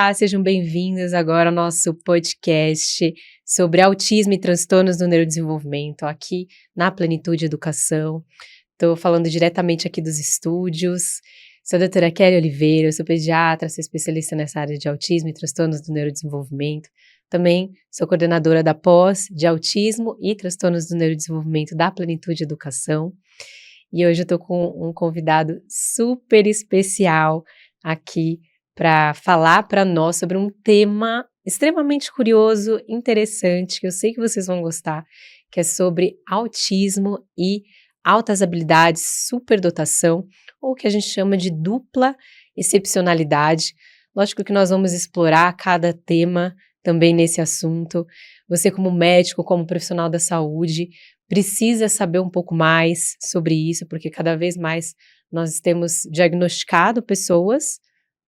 Olá, sejam bem-vindos agora ao nosso podcast sobre autismo e transtornos do neurodesenvolvimento, aqui na Plenitude Educação. Estou falando diretamente aqui dos estúdios. Sou a doutora Kelly Oliveira, eu sou pediatra, sou especialista nessa área de autismo e transtornos do neurodesenvolvimento. Também sou coordenadora da pós de autismo e transtornos do neurodesenvolvimento da Plenitude Educação. E hoje eu estou com um convidado super especial aqui para falar para nós sobre um tema extremamente curioso, interessante, que eu sei que vocês vão gostar, que é sobre autismo e altas habilidades, superdotação, ou o que a gente chama de dupla excepcionalidade. Lógico que nós vamos explorar cada tema também nesse assunto. Você como médico, como profissional da saúde, precisa saber um pouco mais sobre isso, porque cada vez mais nós temos diagnosticado pessoas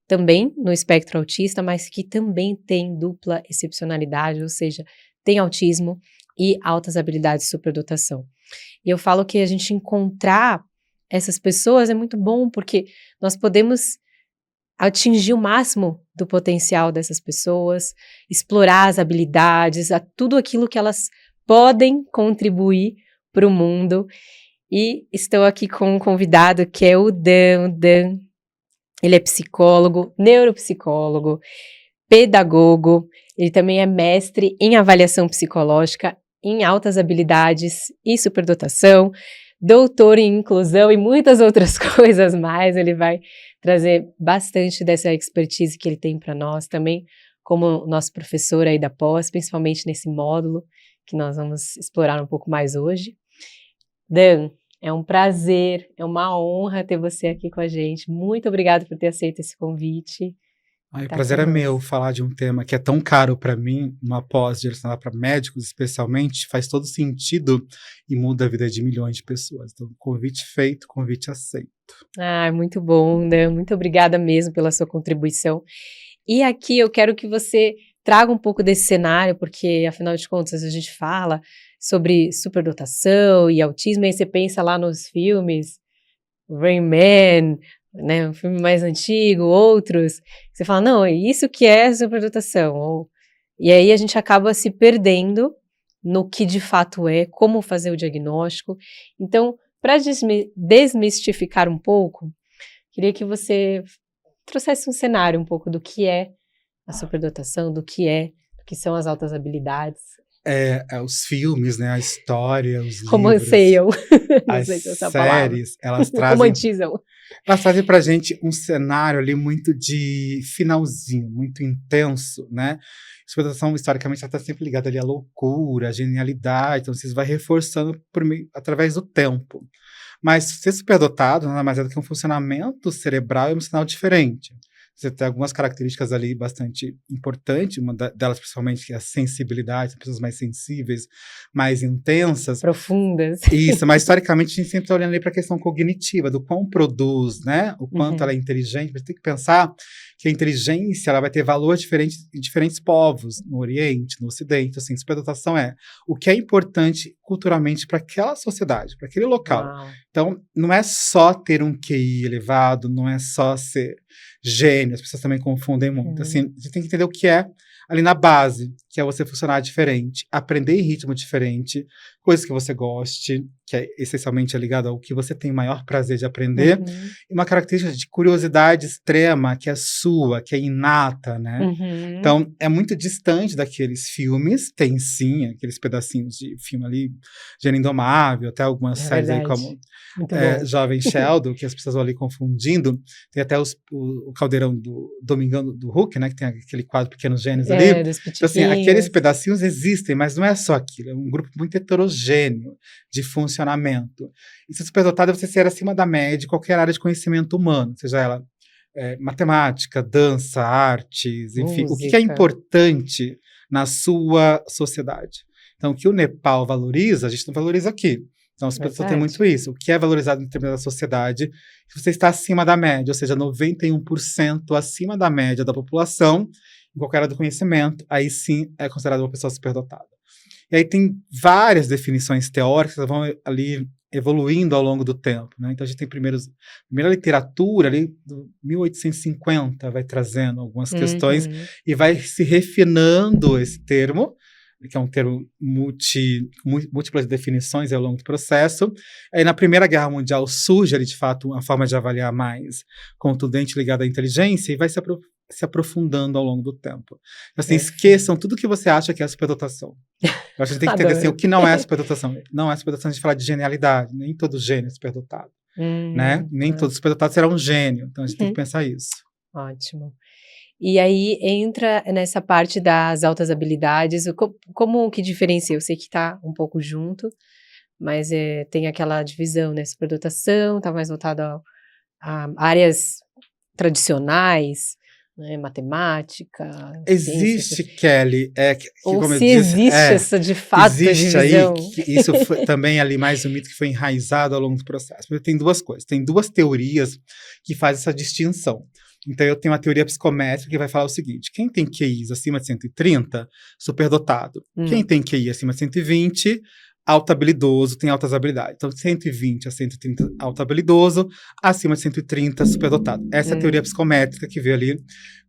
também no espectro autista, mas que também tem dupla excepcionalidade, ou seja, tem autismo e altas habilidades de superdotação. E eu falo que a gente encontrar essas pessoas é muito bom, porque nós podemos atingir o máximo do potencial dessas pessoas, explorar as habilidades, tudo aquilo que elas podem contribuir para o mundo. E estou aqui com um convidado que é o Dan. Ele é psicólogo, neuropsicólogo, pedagogo, ele também é mestre em avaliação psicológica, em altas habilidades e superdotação, doutor em inclusão e muitas outras coisas mais. Ele vai trazer bastante dessa expertise que ele tem para nós também, como nosso professor aí da pós, principalmente nesse módulo que nós vamos explorar um pouco mais hoje. Dan, é um prazer, é uma honra ter você aqui com a gente. Muito obrigada por ter aceito esse convite. O prazer é meu falar de um tema que é tão caro para mim, uma pós direcionada para médicos especialmente, faz todo sentido e muda a vida de milhões de pessoas. Então, convite feito, convite aceito. Muito bom, né? Muito obrigada mesmo pela sua contribuição. E aqui eu quero que você traga um pouco desse cenário, porque afinal de contas a gente fala sobre superdotação e autismo, e aí você pensa lá nos filmes, Rain Man, né, um filme mais antigo, outros, você fala, não, é isso que é superdotação, e aí a gente acaba se perdendo no que de fato é, como fazer o diagnóstico. Então, para desmistificar um pouco, queria que você trouxesse um cenário um pouco do que é a superdotação, do que são as altas habilidades. Os filmes, né, a história, os Romanceiam. livros, as séries, elas trazem pra gente um cenário ali muito de finalzinho, muito intenso, né? A superdotação, historicamente, ela tá sempre ligada ali à loucura, à genialidade, então isso vai reforçando através do tempo. Mas ser superdotado nada mais é do que um funcionamento cerebral e emocional diferente. Você tem algumas características ali bastante importantes, uma delas principalmente que é a sensibilidade, são pessoas mais sensíveis, mais intensas. Profundas. Isso, mas historicamente a gente sempre está olhando ali para a questão cognitiva, do quão produz, né? O quanto ela é inteligente. Você tem que pensar que a inteligência ela vai ter valor diferente em diferentes povos, no Oriente, no Ocidente. Assim, superdotação é o que é importante culturalmente para aquela sociedade, para aquele local. Uau. Então, não é só ter um QI elevado, não é só ser gênio, as pessoas também confundem muito. Assim, você tem que entender o que é ali na base, que é você funcionar diferente, aprender em ritmo diferente, coisas que você goste, que é essencialmente ligado ao que você tem maior prazer de aprender, e uma característica de curiosidade extrema, que é sua, que é inata, né? Então, é muito distante daqueles filmes, tem sim aqueles pedacinhos de filme ali, Gênio Indomável, até algumas séries aí como Jovem Sheldon, que as pessoas vão ali confundindo, tem até o Caldeirão do Domingão do Hulk, né, que tem aquele quadro Pequenos Gênios ali. Então, assim, aqueles pedacinhos existem, mas não é só aquilo, é um grupo muito heterogêneo de funcionamento. E ser superdotado é você ser acima da média em qualquer área de conhecimento humano, seja ela matemática, dança, artes, enfim, música. O que é importante na sua sociedade. Então, o que o Nepal valoriza, a gente não valoriza aqui. Então, as pessoas têm muito isso. O que é valorizado em determinada sociedade, você está acima da média, ou seja, 91% acima da média da população, em qualquer área do conhecimento, aí sim é considerado uma pessoa superdotada. E aí tem várias definições teóricas que vão ali evoluindo ao longo do tempo, né? Então a gente tem primeira literatura ali do 1850 vai trazendo algumas questões e vai se refinando esse termo, que é um termo múltiplas definições ao longo do processo. Aí na Primeira Guerra Mundial surge ali, de fato, uma forma de avaliar mais contundente ligada à inteligência e vai se aprofundando ao longo do tempo. Assim, esqueçam tudo que você acha que é a superdotação. Eu acho que a gente tem que entender assim, o que não é a superdotação. Não é a superdotação, a gente fala de genialidade. Nem todo gênio é superdotado. Né? Nem todo superdotado será um gênio. Então a gente tem que pensar isso. Ótimo. E aí entra nessa parte das altas habilidades, como que diferencia? Eu sei que está um pouco junto, mas tem aquela divisão, né? Superdotação, está mais voltado a áreas tradicionais, né? Matemática. Existe, ciência. Kelly, ou como se eu disse, existe essa de fato existe divisão. Aí, isso foi também ali mais um mito que foi enraizado ao longo do processo. Porque tem duas coisas, tem duas teorias que fazem essa distinção. Então, eu tenho uma teoria psicométrica que vai falar o seguinte: quem tem QIs acima de 130, superdotado. Quem tem QI acima de 120, alto habilidoso, tem altas habilidades. Então, 120 a 130, alto habilidoso, acima de 130, superdotado. Essa é a teoria psicométrica que veio ali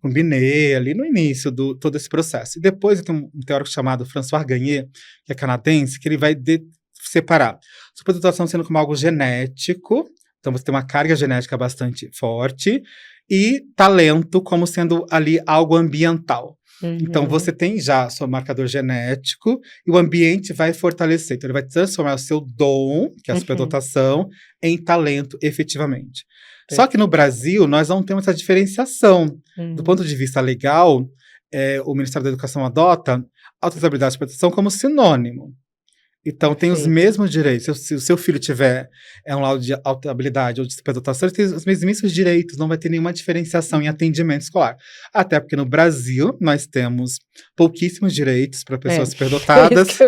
com Binet, ali no início do todo esse processo. E depois eu tenho um teórico chamado François Gagné, que é canadense, que ele vai separar superdotação sendo como algo genético. Então, você tem uma carga genética bastante forte, e talento como sendo ali algo ambiental. Então, você tem já seu marcador genético e o ambiente vai fortalecer. Então, ele vai transformar o seu dom, que é a superdotação, em talento efetivamente. Só que no Brasil, nós não temos essa diferenciação. Do ponto de vista legal, o Ministério da Educação adota altas habilidades de superdotação como sinônimo. Então, tem os mesmos direitos. Se o seu filho tiver um laudo de alta habilidade ou de superdotação, ele tem os mesmos direitos, não vai ter nenhuma diferenciação em atendimento escolar. Até porque no Brasil, nós temos pouquíssimos direitos para pessoas superdotadas,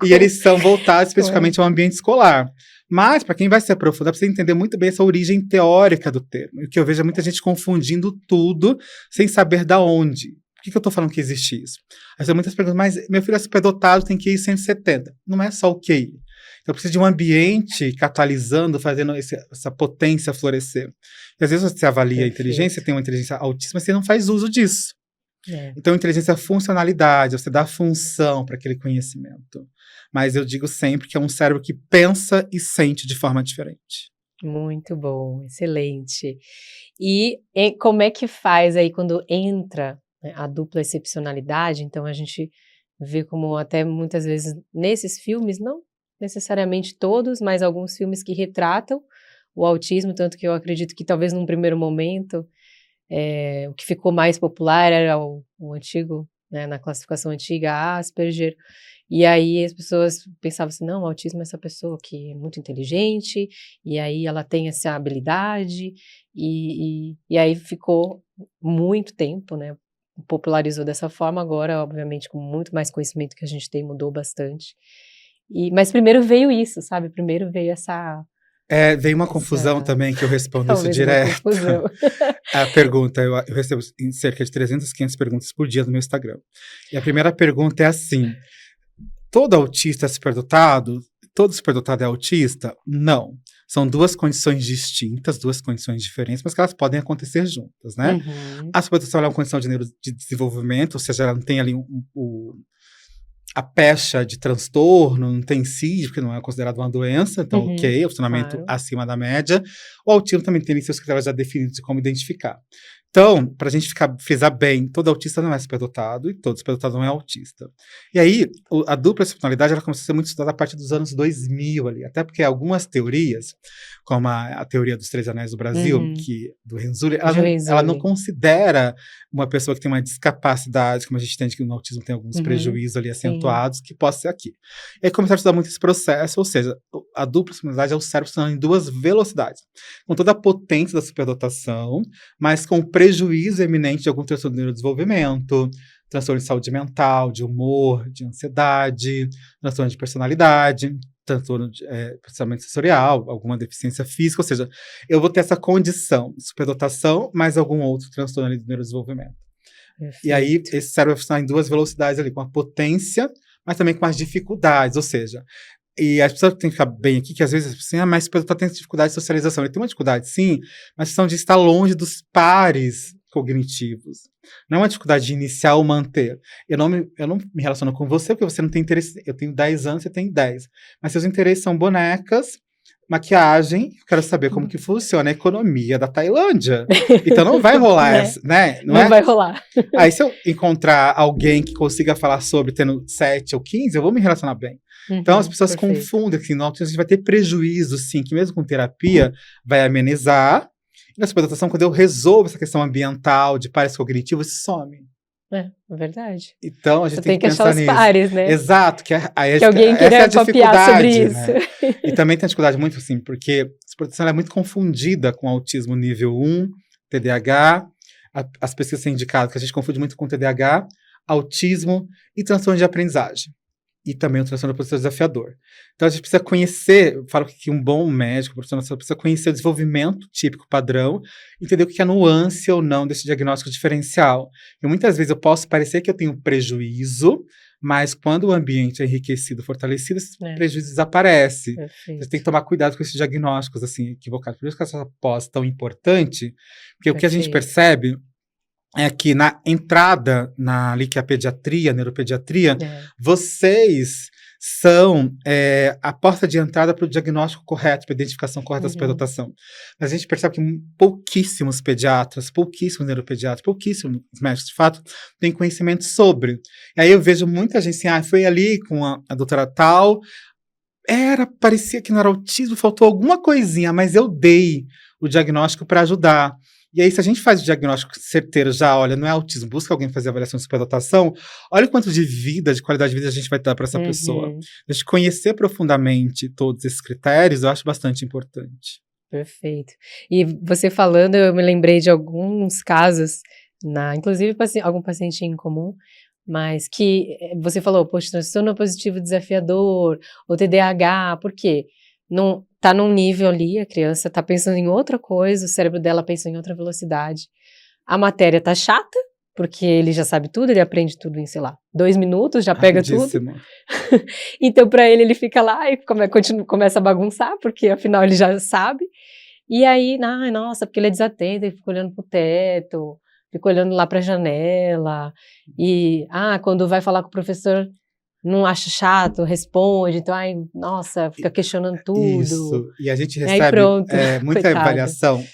e eles são voltados especificamente ao ambiente escolar. Mas, para quem vai se aprofundar, precisa entender muito bem essa origem teórica do termo. O que eu vejo é muita gente confundindo tudo, sem saber da onde. Por que eu estou falando que existe isso? Aí tem muitas perguntas, mas meu filho é superdotado, tem QI 170. Não é só o QI. Eu preciso de um ambiente catalisando, fazendo essa potência florescer. E às vezes você avalia a inteligência, tem uma inteligência altíssima, mas você não faz uso disso. Então, inteligência é funcionalidade, você dá função para aquele conhecimento. Mas eu digo sempre que é um cérebro que pensa e sente de forma diferente. Muito bom, excelente. E como é que faz aí quando entra a dupla excepcionalidade? Então a gente vê como até muitas vezes nesses filmes, não necessariamente todos, mas alguns filmes que retratam o autismo, tanto que eu acredito que talvez num primeiro momento o que ficou mais popular era o antigo, né, na classificação antiga, Asperger, e aí as pessoas pensavam assim, não, o autismo é essa pessoa que é muito inteligente, e aí ela tem essa habilidade, e aí ficou muito tempo, né, popularizou dessa forma. Agora, obviamente, com muito mais conhecimento que a gente tem, mudou bastante. Mas primeiro veio isso, sabe? Primeiro veio essa... veio uma confusão também, que eu respondo isso direto. A pergunta, eu recebo cerca de 300, 500 perguntas por dia no meu Instagram. E a primeira pergunta é assim: todo autista é superdotado? Todo superdotado é autista? Não. São duas condições distintas, duas condições diferentes, mas que elas podem acontecer juntas, né? A superdotação é uma condição de neurodesenvolvimento, ou seja, ela não tem ali a pecha de transtorno, não tem CID, porque não é considerado uma doença, então ok, o funcionamento acima da média. O autismo também tem seus critérios já definidos de como identificar. Então, para a gente frisar bem, todo autista não é superdotado e todo superdotado não é autista. E aí, a dupla excepcionalidade, ela começou a ser muito estudada a partir dos anos 2000 ali, até porque algumas teorias, como a teoria dos 3 anéis do Brasil, do Renzulli, ela não considera uma pessoa que tem uma discapacidade, como a gente entende que no autismo tem alguns prejuízos ali acentuados, que possa ser aqui. E aí começaram a estudar muito esse processo, ou seja, a dupla excepcionalidade é o cérebro funcionando em duas velocidades, com toda a potência da superdotação, mas com prejuízo eminente de algum transtorno de neurodesenvolvimento, transtorno de saúde mental, de humor, de ansiedade, transtorno de personalidade, transtorno de processamento sensorial, alguma deficiência física, ou seja, eu vou ter essa condição de superdotação, mais algum outro transtorno ali de neurodesenvolvimento. Perfeito. E aí, esse cérebro vai funcionar em duas velocidades ali, com a potência, mas também com as dificuldades, ou seja, E as pessoas têm que ficar bem aqui, que às vezes, assim, mas o tá tendo dificuldade de socialização. Ele tem uma dificuldade, sim, mas questão de estar longe dos pares cognitivos. Não é uma dificuldade de iniciar ou manter. Eu não me relaciono com você porque você não tem interesse. Eu tenho 10 anos, você tem 10. Mas seus interesses são bonecas, maquiagem. Eu quero saber como que funciona a economia da Tailândia. Então não vai rolar essa, né? Não vai rolar. Aí se eu encontrar alguém que consiga falar sobre tendo 7 ou 15, eu vou me relacionar bem. Então as pessoas confundem, assim, no autismo a gente vai ter prejuízo, sim, que mesmo com terapia vai amenizar. E na superdotação, quando eu resolvo essa questão ambiental, de pares cognitivos, isso some. É verdade. Então a gente tem que achar pensar os nisso. pares, né? Exato, que alguém queira copiar sobre isso. Né? E também tem dificuldade muito assim, porque a superdotação é muito confundida com autismo nível 1, TDAH. As pesquisas têm indicado que a gente confunde muito com TDAH, autismo e transtorno de aprendizagem. E também o transtorno opositor desafiador. Então a gente precisa conhecer, eu falo que um bom médico, profissional, precisa conhecer o desenvolvimento típico padrão, entender o que é nuance ou não desse diagnóstico diferencial. E muitas vezes eu posso parecer que eu tenho prejuízo, mas quando o ambiente é enriquecido, fortalecido, esse prejuízo desaparece. Você tem que tomar cuidado com esses diagnósticos assim, equivocados. Por isso que essa pós é tão importante, porque o que a gente percebe é que na entrada ali que é a pediatria, a neuropediatria, vocês são a porta de entrada para o diagnóstico correto, para a identificação correta da superdotação. Mas a gente percebe que pouquíssimos pediatras, pouquíssimos neuropediatras, pouquíssimos médicos, de fato, têm conhecimento sobre. E aí eu vejo muita gente assim, foi ali com a doutora tal, parecia que não era autismo, faltou alguma coisinha, mas eu dei o diagnóstico para ajudar. E aí, se a gente faz o diagnóstico certeiro já, olha, não é autismo, busca alguém fazer avaliação de superdotação, olha o quanto de vida, de qualidade de vida a gente vai dar para essa pessoa. A gente conhecer profundamente todos esses critérios, eu acho bastante importante. Perfeito. E você falando, eu me lembrei de alguns casos, inclusive algum paciente em comum, mas que você falou, poxa, transtorno positivo desafiador, ou TDAH, por quê? Não tá num nível ali, a criança tá pensando em outra coisa, o cérebro dela pensa em outra velocidade. A matéria tá chata, porque ele já sabe tudo, ele aprende tudo em, sei lá, 2 minutos, já pega tudo. Então, para ele fica lá e começa a bagunçar, porque afinal ele já sabe. E aí, nossa, porque ele é desatento, ele fica olhando pro teto, fica olhando lá pra janela. E, quando vai falar com o professor, não acha chato, responde, então, nossa, fica questionando tudo. Isso, e a gente recebe muita avaliação.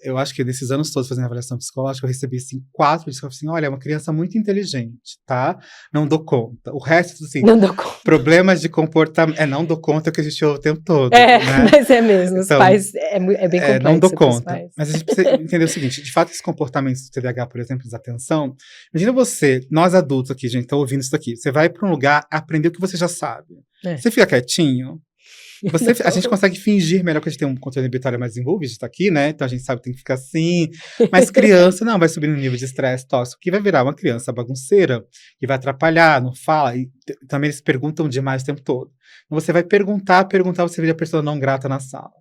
Eu acho que nesses anos todos fazendo avaliação psicológica, eu recebi, assim, 4 discos, assim, olha, é uma criança muito inteligente, tá? Não dou conta. O resto, assim, não dou conta. Problemas de comportamento, não dou conta que a gente ouve o tempo todo, né? Mas é mesmo, os pais, é bem complexo. Não dou conta, mas a gente precisa entender o seguinte, de fato, esses comportamentos do TDAH, por exemplo, desatenção, imagina nós adultos aqui, gente, tá ouvindo isso aqui, você vai para um lugar aprender o que você já sabe. Você fica quietinho, a gente consegue fingir melhor que a gente tem um controle inibitório mais desenvolvido, a gente tá aqui, né? Então a gente sabe que tem que ficar assim. Mas criança, não, vai subir no nível de estresse tóxico, que vai virar uma criança bagunceira, que vai atrapalhar, não fala. E também eles perguntam demais o tempo todo. Então você vai perguntar, você vira a pessoa não grata na sala.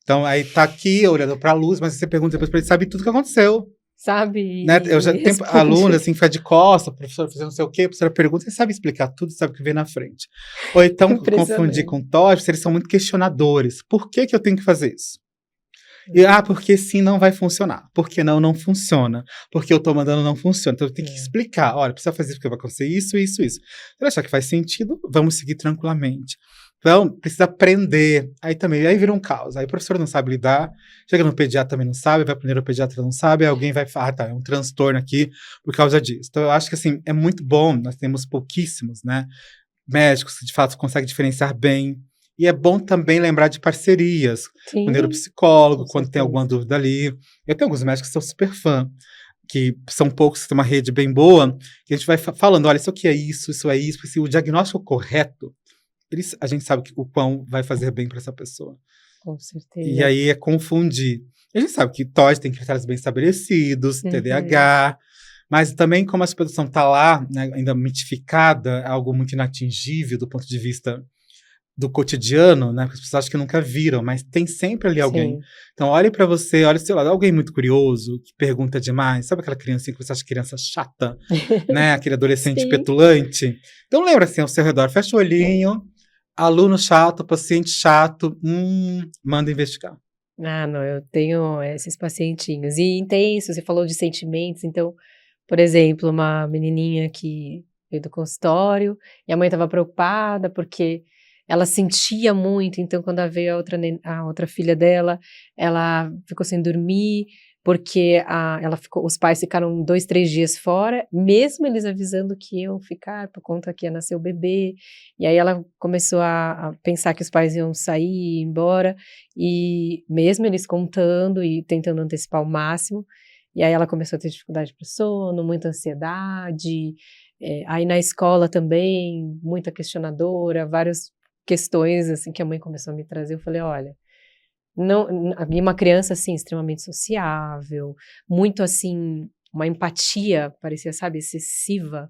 Então aí tá aqui, olhando pra luz, mas você pergunta depois pra ele, sabe tudo o que aconteceu. Sabe? Né? Eu já tenho aluno assim, que fica de costa, o professor fazendo não sei o quê, a professora pergunta, você sabe explicar tudo, sabe o que vem na frente. Ou então confundir com TOEFL, eles são muito questionadores. Por que eu tenho que fazer isso? E, porque sim não vai funcionar. Porque não funciona. Porque eu tô mandando não funciona. Então eu tenho que explicar. Olha, precisa fazer isso porque vai acontecer isso. Se ele achar que faz sentido, vamos seguir tranquilamente. Então, precisa aprender. Aí vira um caos. Aí o professor não sabe lidar, chega no pediatra também não sabe, vai pro neuropediatra não sabe, aí alguém vai falar, é um transtorno aqui por causa disso. Então, eu acho que, assim, é muito bom, nós temos pouquíssimos, né, médicos que, de fato, conseguem diferenciar bem. E é bom também lembrar de parcerias com o neuropsicólogo, quando tem alguma dúvida ali. Eu tenho alguns médicos que são super fã, que são poucos, tem uma rede bem boa, que a gente vai falando, olha, isso aqui é isso é isso, porque se o diagnóstico correto, a gente sabe o quão vai fazer bem para essa pessoa. Com certeza. E aí é confundir. A gente sabe que TOD tem critérios bem estabelecidos, TDAH, mas também como a superdotação está lá, né, ainda mitificada, é algo muito inatingível do ponto de vista do cotidiano, né? Porque as pessoas acham que nunca viram, mas tem sempre ali alguém. Então olhe para você, olhe ao seu lado, alguém muito curioso, que pergunta demais, sabe aquela criancinha que você acha criança chata, né? Aquele adolescente petulante. Então lembra assim ao seu redor, fecha o olhinho, Aluno chato, paciente chato, manda investigar. Ah, não, eu tenho esses pacientinhos. E intenso, você falou de sentimentos, então, por exemplo, uma menininha que veio do consultório e a mãe estava preocupada porque ela sentia muito, então quando ela veio a outra filha dela, ela ficou sem dormir porque os pais ficaram 2, 3 dias fora, mesmo eles avisando que iam ficar por conta que ia nascer o bebê. E aí ela começou a pensar que os pais iam sair e ir embora, e mesmo eles contando e tentando antecipar ao máximo, e aí ela começou a ter dificuldade para o sono, muita ansiedade, aí na escola também, muita questionadora, várias questões assim que a mãe começou a me trazer. Eu falei, olha, não, e uma criança assim extremamente sociável, muito assim, uma empatia, parecia, sabe, excessiva,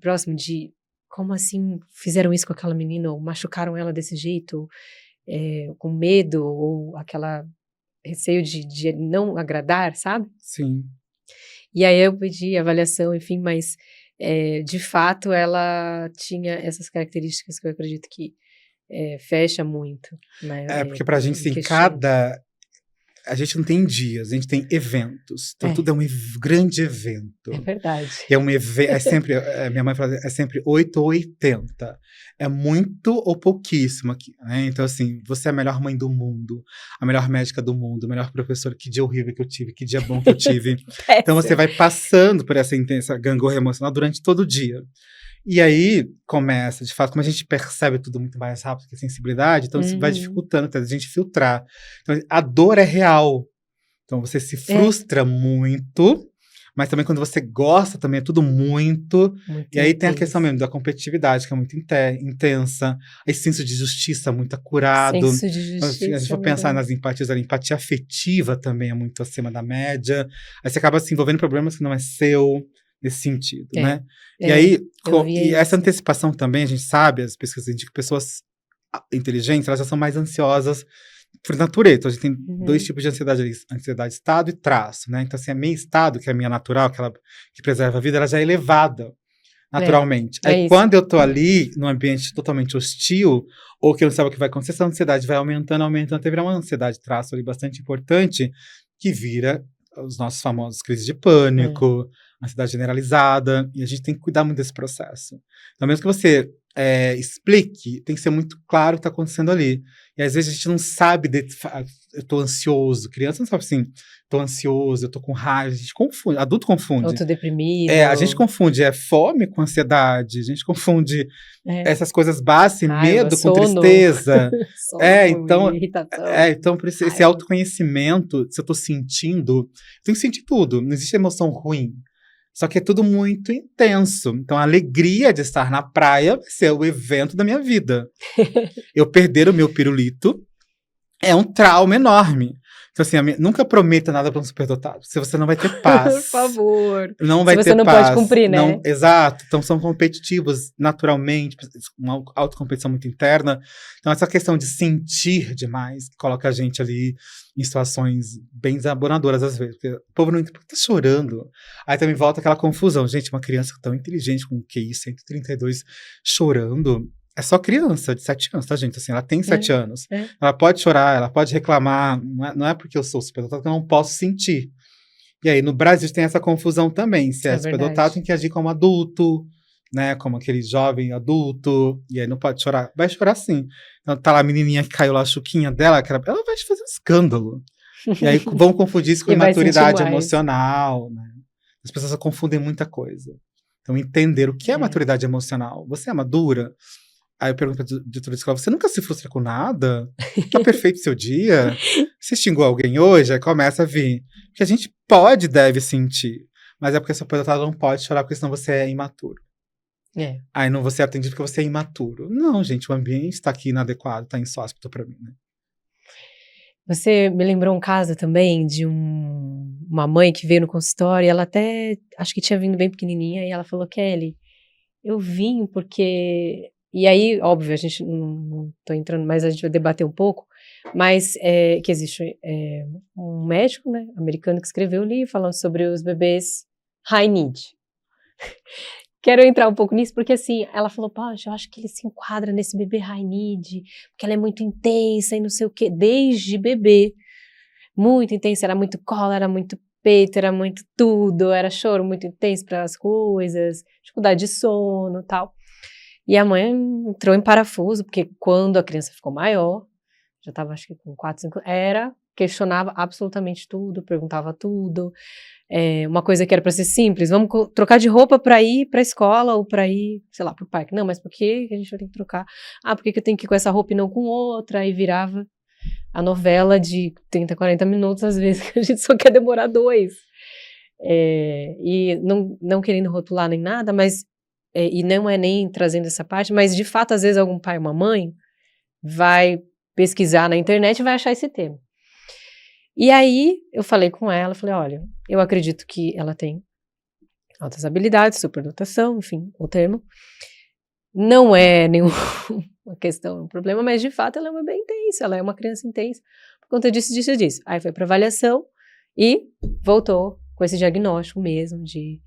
próximo de como assim fizeram isso com aquela menina, ou machucaram ela desse jeito, com medo, ou aquela receio de não agradar, sabe? Sim. E aí eu pedi avaliação, enfim, mas de fato ela tinha essas características que eu acredito que fecha muito, né? Porque pra gente, Me assim, questiona. a gente não tem dias, a gente tem eventos. Então É, tudo é um grande é evento. verdade. E é sempre, minha mãe fala, é sempre 8 ou 80. É muito ou pouquíssimo aqui, né? Então, assim, você é a melhor mãe do mundo, a melhor médica do mundo, o melhor professor, que dia horrível que eu tive, que dia bom que eu tive. Então você Péssimo. vai passando por essa intensa gangorra emocional durante todo o dia. E aí começa, de fato, como a gente percebe tudo muito mais rápido que a sensibilidade, então isso vai Uhum. dificultando a gente filtrar. Então, a dor é real. Então você se É, frustra muito, mas também quando você gosta, também é tudo muito. muito E aí tem a questão intenso. mesmo da competitividade, que é muito intensa, esse senso de justiça muito acurado. Senso de Então, se a gente justiça, for é pensar verdade. nas empatias, a empatia afetiva também é muito acima da média. Aí você acaba se envolvendo em problemas que não é seu, nesse sentido, É, né? E é, aí, eu via e essa isso. antecipação também, a gente sabe, as pesquisas indicam que pessoas inteligentes, elas já são mais ansiosas por natureza. Então, a gente tem dois Uhum. tipos de ansiedade ali, ansiedade estado e traço, né? Então, assim, a minha estado, que é a minha natural, aquela que preserva a vida, ela já é elevada É, naturalmente. Aí, é isso. quando eu tô ali, num ambiente totalmente hostil, ou que eu não sabe o que vai acontecer, essa ansiedade vai aumentando, aumentando, até virar uma ansiedade traço ali bastante importante, que vira os nossos famosos crises de É. pânico, ansiedade generalizada, e a gente tem que cuidar muito desse processo. Então, mesmo que você explique, tem que ser muito claro o que está acontecendo ali. E às vezes a gente não sabe, eu tô ansioso, criança não sabe assim, tô ansioso, eu tô com raiva, a gente confunde, adulto Ou confunde. tô A gente deprimido. confunde fome com ansiedade, a gente confunde É. essas coisas básicas, Raiva, medo com sono. tristeza. Sono com Então, irritação, então por esse raiva. autoconhecimento, se eu tô sentindo, eu tenho que sentir tudo, não existe emoção ruim. Só que é tudo muito intenso. Então, a alegria de estar na praia vai ser o evento da minha vida. Eu perder o meu pirulito é um trauma enorme. Então, assim, nunca prometa nada para um superdotado. Se você não vai ter Por paz. favor. Não Se vai você ter não pode paz. cumprir, Não, né? exato. Então são competitivos naturalmente, uma autocompetição muito interna. Então, essa questão de sentir demais que coloca a gente ali em situações bem desabonadoras às vezes. Porque o povo não entende por que tá chorando. Aí também volta aquela confusão. Gente, uma criança tão inteligente, com QI 132, chorando. É só criança de 7 anos, tá, gente? Assim, ela tem 7 anos. É. Ela pode chorar, ela pode reclamar. Não é porque eu sou superdotado que eu não posso sentir. E aí, no Brasil tem essa confusão também. Se é É superdotado, verdade. tem que agir como adulto, né? Como aquele jovem adulto. E aí não pode chorar. Vai chorar sim. Então tá lá a menininha que caiu lá, a chuquinha dela, ela vai te fazer um escândalo. E aí vão confundir isso com E vai sentir imaturidade mais. emocional, né? As pessoas confundem muita coisa. Então, entender o que é É. maturidade emocional. Você é madura? Aí eu pergunto pra diretora de escola, você nunca se frustra com nada? Tá perfeito o seu dia? Você xingou alguém hoje? Aí começa a vir. Porque a gente pode e deve sentir. Mas é porque a sua aposentada não pode chorar, porque senão você é imaturo. É. Aí não você é atendido porque você é imaturo. Não, gente, o ambiente tá aqui inadequado, tá insóspito pra mim, né? Você me lembrou um caso também de uma mãe que veio no consultório e ela até, acho que tinha vindo bem pequenininha e ela falou, Kelly, eu vim porque... E aí, óbvio, a gente não tô entrando, mas a gente vai debater um pouco, mas que existe um médico, né, americano que escreveu um livro falando sobre os bebês high need, quero entrar um pouco nisso, porque assim, ela falou, poxa, eu acho que ele se enquadra nesse bebê high need, porque ela é muito intensa e não sei o quê, desde bebê. Muito intensa, era muito colo, era muito peito, era muito tudo, era choro muito intenso para as coisas, dificuldade de sono e tal. E a mãe entrou em parafuso, porque quando a criança ficou maior, já estava acho que com 4, 5, questionava absolutamente tudo, perguntava tudo. Uma coisa que era para ser simples, vamos trocar de roupa para ir para a escola ou para ir, sei lá, para o parque. Não, mas por que a gente vai ter que trocar? Por que eu tenho que ir com essa roupa e não com outra? Aí virava a novela de 30, 40 minutos, às vezes, que a gente só quer demorar 2. E não querendo rotular nem nada, mas, e não é nem trazendo essa parte, mas de fato, às vezes, algum pai ou uma mãe vai pesquisar na internet e vai achar esse termo. E aí, eu falei com ela, falei, olha, eu acredito que ela tem altas habilidades, superdotação, enfim, o termo. Não é nenhuma questão, um problema, mas de fato ela é uma bebê intensa, ela é uma criança intensa, por conta disso, disso e disso. Aí foi para avaliação e voltou com esse diagnóstico mesmo de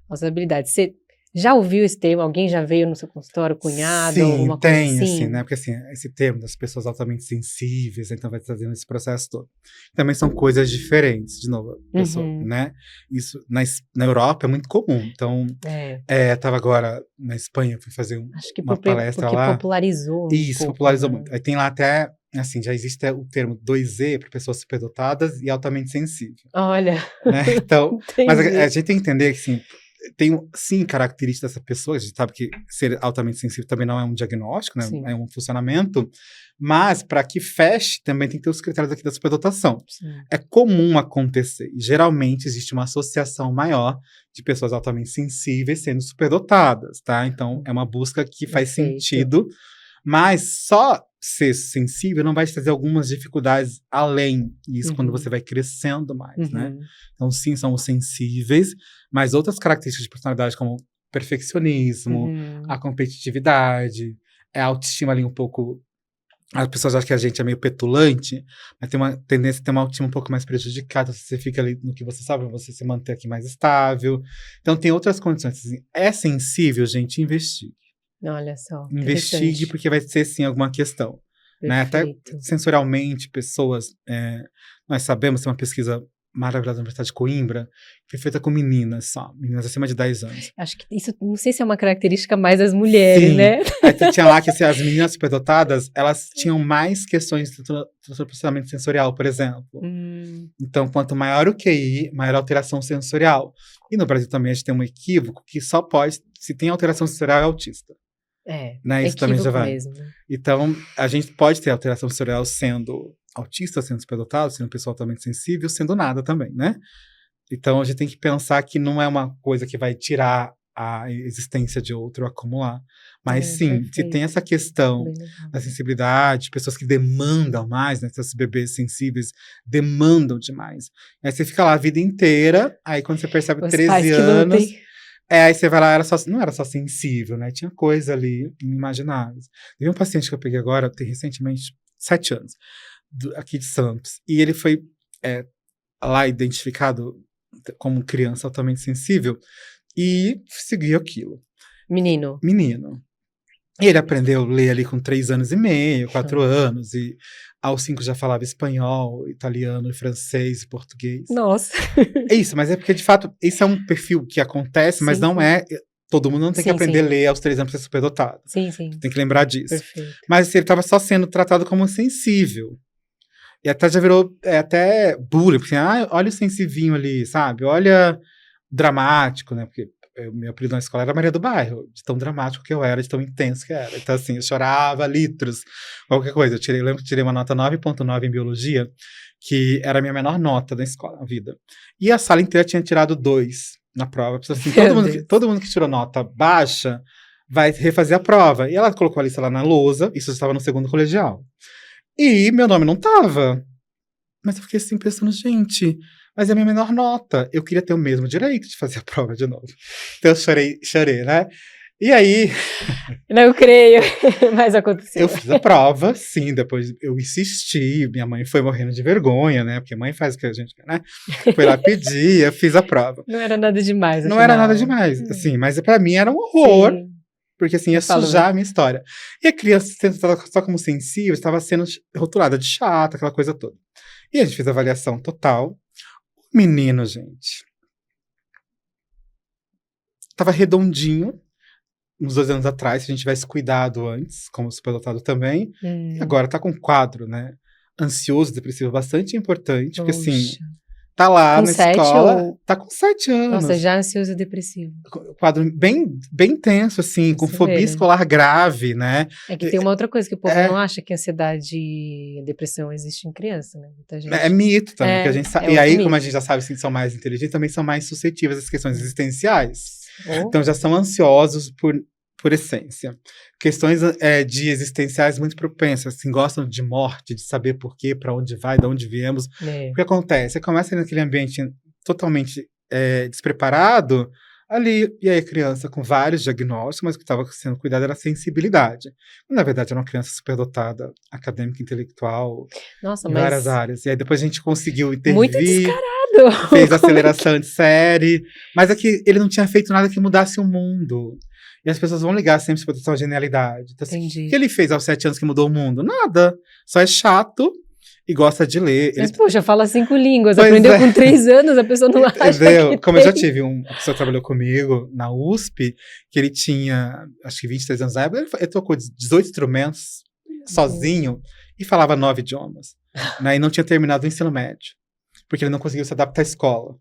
altas habilidades. Você já ouviu esse termo? Alguém já veio no seu consultório, cunhado, Sim, alguma coisa tem, assim? assim, né? Porque, assim, esse termo das pessoas altamente sensíveis, então vai trazendo esse processo todo. Também são coisas diferentes, de novo, pessoa, né? Isso na Europa é muito comum. Então, tava agora na Espanha, fui fazer uma palestra porque lá. popularizou. Isso, popularizou muito. Aí tem lá até, assim, já existe o termo 2E para pessoas superdotadas e altamente sensível. Olha. Né? Então, mas a gente tem que entender que, assim, tem, sim, características dessa pessoa, a gente sabe que ser altamente sensível também não é um diagnóstico, né? É um funcionamento, mas para que feche, também tem que ter os critérios aqui da superdotação. Sim. É comum acontecer, e geralmente existe uma associação maior de pessoas altamente sensíveis sendo superdotadas, tá? Então, é uma busca que faz sentido, mas só ser sensível não vai te trazer algumas dificuldades além disso quando você vai crescendo mais, né? Então, sim, somos sensíveis, mas outras características de personalidade como perfeccionismo, a competitividade, a autoestima ali um pouco... As pessoas acham que a gente é meio petulante, mas tem uma tendência a ter uma autoestima um pouco mais prejudicada se você fica ali no que você sabe, você se manter aqui mais estável. Então, tem outras condições. Assim, é sensível, gente, investigue. Olha só. Investigue, porque vai ser, sim, alguma questão. Né? Até sensorialmente, pessoas... nós sabemos, tem uma pesquisa maravilhosa da Universidade de Coimbra, que foi feita com meninas acima de 10 anos. Acho que isso, não sei se é uma característica mais das mulheres, né? Aí tinha lá que assim, as meninas superdotadas, elas tinham mais questões de processamento sensorial, por exemplo. Então, quanto maior o QI, maior a alteração sensorial. E no Brasil também a gente tem um equívoco que só pode, se tem alteração sensorial, é autista. Né? Isso também já vai. Mesmo. Então, a gente pode ter alteração sensorial sendo autista, sendo superdotado, sendo pessoa altamente sensível, sendo nada também, né? Então, a gente tem que pensar que não é uma coisa que vai tirar a existência de outro, acumular. Mas sim, se tem essa questão da sensibilidade, pessoas que demandam mais, né? Esses bebês sensíveis demandam demais. Aí você fica lá a vida inteira, aí quando você percebe 13 anos... aí você vai lá, não era só sensível, né? Tinha coisa ali inimagináveis. Teve um paciente que eu peguei agora, tem recentemente 7 anos, aqui de Santos. E ele foi lá identificado como criança altamente sensível e seguiu aquilo. Menino. E ele aprendeu a ler ali com 3 anos e meio, 4 anos. E aos 5 já falava espanhol, italiano, francês e português. Nossa! É isso, mas é porque, de fato, esse é um perfil que acontece, mas não é... Todo mundo não tem que aprender a ler aos 3 anos para ser superdotado. Sim. Tem que lembrar disso. Perfeito. Mas ele estava só sendo tratado como sensível. E até já virou até bullying. Porque, olha o sensivinho ali, sabe? Olha dramático, né? Porque meu apelido na escola era Maria do Bairro. De tão dramático que eu era, de tão intenso que era. Então, assim, eu chorava litros. Qualquer coisa. Eu lembro que tirei uma nota 9.9 em biologia, que era a minha menor nota da escola, na vida. E a sala inteira tinha tirado 2 na prova. Assim, todo mundo que tirou nota baixa vai refazer a prova. E ela colocou a lista lá na lousa, isso estava no 2º colegial. E meu nome não tava. Mas eu fiquei assim pensando, gente, mas é a minha menor nota. Eu queria ter o mesmo direito de fazer a prova de novo. Então eu chorei, né? E aí, Não creio, mas aconteceu. eu fiz a prova, sim, depois eu insisti, minha mãe foi morrendo de vergonha, né? Porque mãe faz o que a gente quer, né? Foi lá pedir, eu fiz a prova. Não era nada demais, Não era nada afinal. demais, assim, mas pra mim era um horror, Sim, porque assim, ia eu falo sujar a minha história. E a criança, sendo só como sensível, estava sendo rotulada de chata, aquela coisa toda. E a gente fez a avaliação total. O menino, gente, tava redondinho, uns 2 anos atrás, se a gente tivesse cuidado antes, como superdotado também. E agora tá com um quadro, né? Ansioso, depressivo, bastante importante, porque assim, poxa. tá lá Com na 7 escola, ou- tá com 7 anos. Nossa, já ansioso e depressivo. Quadro bem tenso, assim, com fobia Severo. escolar grave, né? É que tem uma outra coisa que o povo É. não acha que ansiedade e depressão existe em criança, né? Muita gente. É mito também, É, que a gente sabe. é E aí, outro como a mito. gente já sabe, assim, são mais inteligentes, também são mais suscetíveis às questões existenciais. Oh, Então já são ansiosos por essência. Questões de existenciais muito propensas, assim, gostam de morte, de saber por quê, para onde vai, de onde viemos. é. O que acontece? Você começa naquele ambiente totalmente despreparado, ali, e aí a criança com vários diagnósticos, mas o que estava sendo cuidado era a sensibilidade. Na verdade, era uma criança superdotada, acadêmica, intelectual, Nossa, em mas várias áreas. E aí depois a gente conseguiu muito intervir, descarado. fez Como é aceleração de série, mas é que ele não tinha feito nada que mudasse o mundo. E as pessoas vão ligar sempre para a sua genialidade. Então, assim, o Entendi. que ele fez aos 7 anos que mudou o mundo? Nada. Só é chato e gosta de ler. Mas, Ele, poxa, fala 5 línguas, Pois aprendeu é. com 3 anos, a pessoa não acha entendeu? que Como eu já tem. tive uma pessoa que trabalhou comigo na USP, que ele tinha, acho que 23 anos na época, ele tocou 18 instrumentos sozinho e falava 9 idiomas. Né, e não tinha terminado o ensino médio, porque ele não conseguiu se adaptar à escola.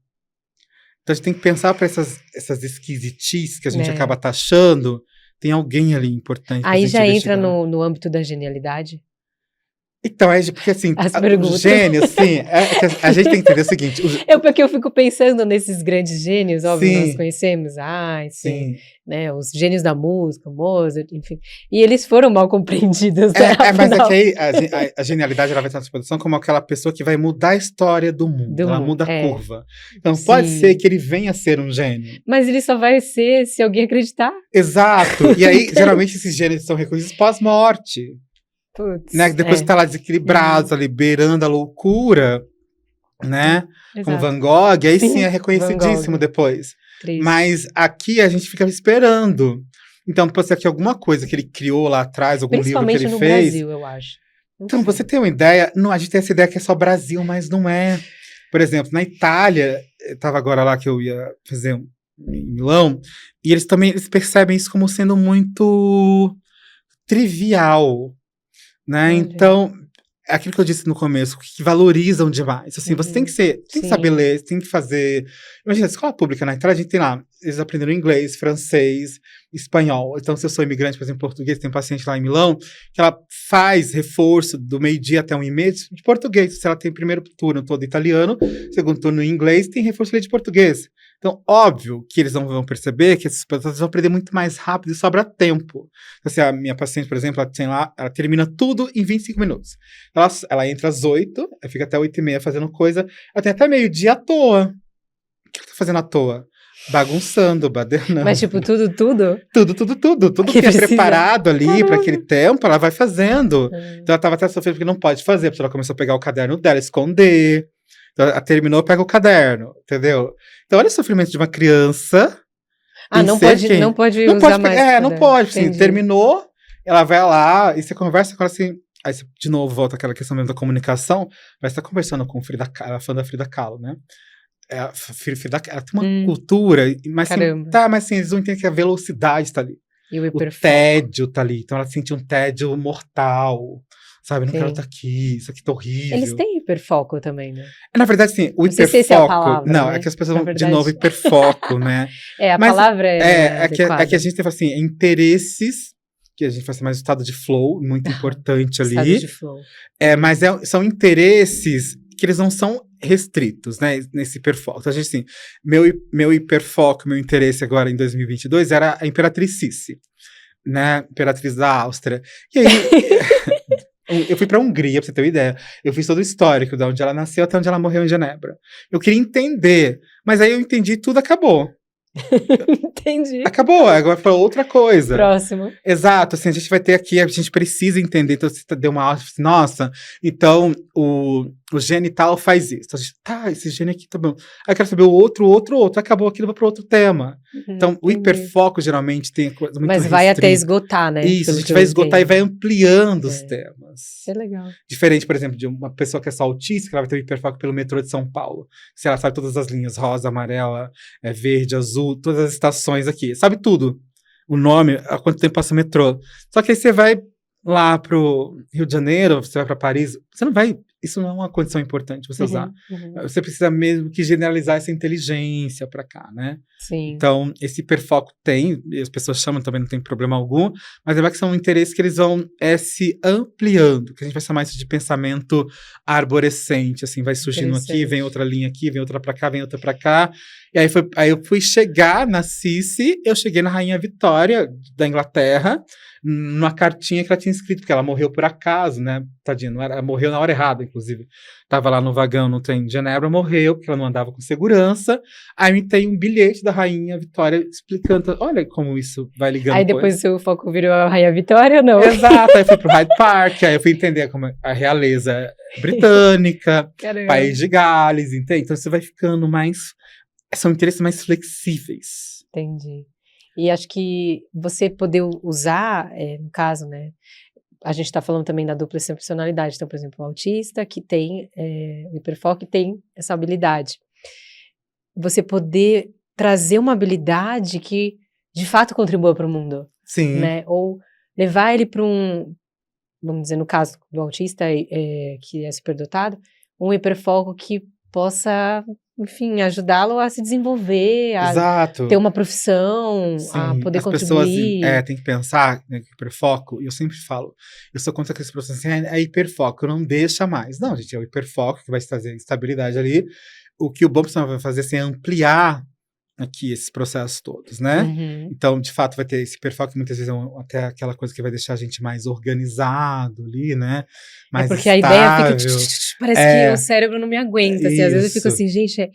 Então a gente tem que pensar para essas esquisitices que a gente É. acaba taxando, tem alguém ali importante pra Aí gente já entra investigar. no âmbito da genialidade? Então, porque assim, As o perguntas. gênio, assim, que a gente tem que entender o seguinte, Porque eu fico pensando nesses grandes gênios, óbvio, Sim. nós conhecemos, Einstein, sim, né, os gênios da música, Mozart, enfim. E eles foram mal compreendidos, né? mas é afinal. que aí a genialidade ela vai estar na disposição como aquela pessoa que vai mudar a história do mundo, Do ela mundo, muda a é. curva. Então pode Sim. ser que ele venha a ser um gênio. Mas ele só vai ser se alguém acreditar. Exato. E aí, geralmente, esses gênios são reconhecidos pós-morte. Putz, Né? Depois que tá lá desequilibrado, ali beirando a loucura, né? Como exato. Van Gogh, aí sim, Sim, é reconhecidíssimo Van Gogh. depois. Triste. Mas aqui a gente fica esperando. Então, pode ser que alguma coisa que ele criou lá atrás, algum livro que Principalmente ele no fez. Brasil, eu acho. Não Então, sei. você tem uma ideia? Não, a gente tem essa ideia que é só Brasil, mas não é. Por exemplo, na Itália, eu tava agora lá que eu ia fazer em Milão, e eles percebem isso como sendo muito trivial, né? Olha. Então, é aquilo que eu disse no começo, que valorizam demais. Assim, você tem que tem que Sim. saber ler, tem que fazer. Imagina, a escola pública na Itália, a gente tem lá, eles aprenderam inglês, francês, espanhol. Então, se eu sou imigrante, por exemplo, português, tem um paciente lá em Milão, que ela faz reforço do meio-dia até 1h30 de português. Se ela tem primeiro turno todo italiano, segundo turno em inglês, tem reforço ali de português. Então, óbvio que eles não vão perceber que esses pessoas vão aprender muito mais rápido e sobra tempo. Assim, a minha paciente, por exemplo, ela termina tudo em 25 minutos. Ela entra às 8, fica até 8h30 fazendo coisa, ela tem até meio-dia à toa. O que ela tá fazendo à toa? Bagunçando, badernando. Mas, tipo, tudo? Tudo Que que é precisa. preparado ali Caramba. para aquele tempo, ela vai fazendo. Hum. Então ela tava até sofrendo porque não pode fazer, porque ela começou a pegar o caderno dela, esconder. Então ela terminou, pega o caderno, entendeu? Então olha o sofrimento de uma criança. Não Tem ser pode Não usar pode, mais. não pode. Assim, Entendi. terminou, ela vai lá e você conversa com ela assim. Aí você, de novo, volta àquela questão mesmo da comunicação. Vai estar conversando com Frida Kahlo, ela é fã da Frida Kahlo, né? Ela tem uma cultura, mas assim, Caramba. mas assim, eles não entendem que a velocidade tá ali. E o O hiperfoco. tédio tá ali. Então ela sente um tédio mortal. Sabe, não Sim. quero estar aqui, isso aqui tá horrível. Eles têm hiperfoco também, né? Na verdade, sim, o Não sei hiperfoco. se essa é a palavra, não, né? é que as pessoas Na vão de verdade. novo hiperfoco, né? A Mas palavra É que adequada. a gente tem assim, interesses, que a gente faz mais o estado de flow, muito importante ali. Estado de flow. Mas são interesses que eles não são restritos, né, nesse hiperfoco. Então, a gente, assim, meu hiperfoco, meu interesse agora em 2022 era a Imperatriz Sissi, né, Imperatriz da Áustria. E aí, eu fui pra Hungria, pra você ter uma ideia. Eu fiz todo o histórico, de onde ela nasceu até onde ela morreu em Genebra. Eu queria entender, mas aí eu entendi e tudo acabou. Entendi. Acabou, agora para outra coisa. Próximo. Exato, assim, a gente vai ter aqui, a gente precisa entender, então você deu uma aula, assim, nossa, então o gene tal faz isso. Então, a gente, tá, esse gene aqui tá bom. Aí eu quero saber o outro, acabou aquilo, vai para outro tema. Então, o Entendi. hiperfoco geralmente tem coisa muito Mas vai restrita. até esgotar, né? Isso, a Pelo gente que vai eu esgotar e entendo. vai ampliando os É. temas. Isso é legal. Diferente, por exemplo, de uma pessoa que é só autista, que ela vai ter o hiperfoco pelo metrô de São Paulo. Se ela sabe todas as linhas, rosa, amarela, verde, azul, todas as estações aqui. Sabe tudo. O nome, há quanto tempo passa o metrô. Só que aí você vai lá pro Rio de Janeiro, você vai para Paris, você não vai. Isso não é uma condição importante você usar. Você precisa mesmo que generalizar essa inteligência para cá, né? Sim. Então, esse hiperfoco tem, e as pessoas chamam também, não tem problema algum, mas é que são interesses que eles vão se ampliando, que a gente vai chamar isso de pensamento arborescente, assim, vai surgindo aqui, vem outra linha aqui, vem outra para cá, vem outra para cá. E aí eu fui chegar na Cici, eu cheguei na Rainha Vitória, da Inglaterra, numa cartinha que ela tinha escrito, porque ela morreu por acaso, né? Tadinha, ela morreu na hora errada, inclusive. Tava lá no vagão, no trem de Genebra, morreu, porque ela não andava com segurança. Aí me tem um bilhete da Rainha Vitória explicando, olha como isso vai ligando. Aí depois o seu foco virou a Rainha Vitória ou não? Exato, aí eu fui pro Hyde Park, aí eu fui entender como a realeza britânica, País de Gales, entende? Então você vai ficando mais, são interesses mais flexíveis. Entendi. E acho que você poder usar, no caso, né, a gente está falando também da dupla excepcionalidade, então, por exemplo, o autista que tem o hiperfoco, que tem essa habilidade. Você poder trazer uma habilidade que, de fato, contribua para o mundo. Sim. Né? Ou levar ele para vamos dizer, no caso do autista, que é superdotado, um hiperfoco que possa, enfim, ajudá-lo a se desenvolver, a Exato. ter uma profissão, a poder contribuir. As pessoas têm que pensar, né, que hiperfoco, e eu sempre falo, eu sou contra aqueles processos assim, é hiperfoco, não deixa mais. Não, gente, é o hiperfoco que vai trazer estabilidade ali. O que o bom profissional vai fazer assim, é ampliar aqui esses processos todos, né? Então, de fato, vai ter esse hiperfoco, que muitas vezes é até aquela coisa que vai deixar a gente mais organizado ali, né? Mais porque estável. A ideia fica, parece que o cérebro não me aguenta, assim, às vezes eu fico assim, gente,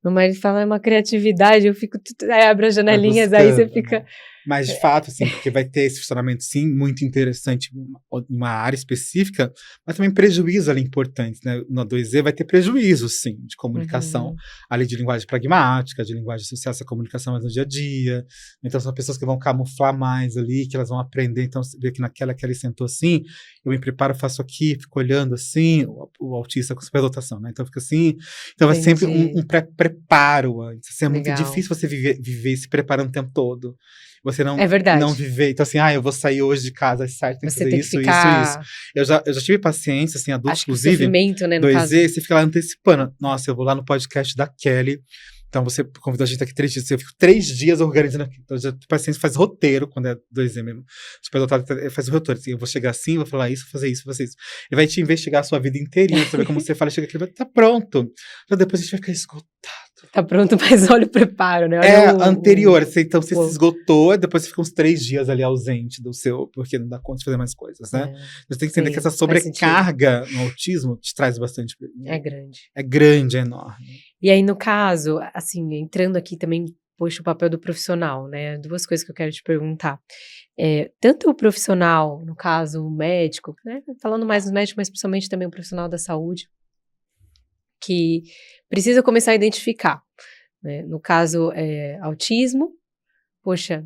meu marido fala, é uma criatividade, eu fico, aí abre as janelinhas, buscando, aí você fica... Né? Mas, de fato, assim, porque vai ter esse funcionamento, sim, muito interessante em uma área específica, mas também prejuízos ali importantes, né? No 2E vai ter prejuízos, sim, de comunicação, ali de linguagem pragmática, de linguagem associada à comunicação mais no dia a dia. Então, são pessoas que vão camuflar mais ali, que elas vão aprender. Então, você vê que naquela que ele sentou assim, eu me preparo, faço aqui, fico olhando assim, o autista com superdotação, né? Então, fica assim. Então, vai sempre um pré-preparo antes. Assim, é muito difícil você viver se preparando o tempo todo. Você não viver. Então, assim, eu vou sair hoje de casa às 7, tem que fazer isso. Eu já tive paciência, assim, adultos, acho inclusive. Sofrimento, né, no 2E, caso. você fica lá antecipando. Nossa, eu vou lá no podcast da Kelly. Então, você convidou a gente aqui 3 dias. Eu fico 3 dias organizando aqui. Então, o paciente faz roteiro, quando é 2E mesmo. O superdotado faz o roteiro. Assim, eu vou chegar assim, vou falar isso, fazer isso, fazer isso. Ele vai te investigar a sua vida inteirinha, saber como você fala. Chega aqui, ele vai tá pronto. Então, depois a gente vai ficar esgotado. Tá pronto, mas olha o preparo, né? Anterior. Então, você se esgotou, depois você fica uns 3 dias ali ausente do seu, porque não dá conta de fazer mais coisas, né? Você tem que entender que essa sobrecarga no autismo te traz bastante. É grande. É grande, é enorme. E aí, no caso, assim, entrando aqui também, poxa, o papel do profissional, né? 2 coisas que eu quero te perguntar. Tanto o profissional, no caso, o médico, né? Falando mais dos médicos, mas principalmente também o profissional da saúde, que precisa começar a identificar, né? No caso, autismo, poxa,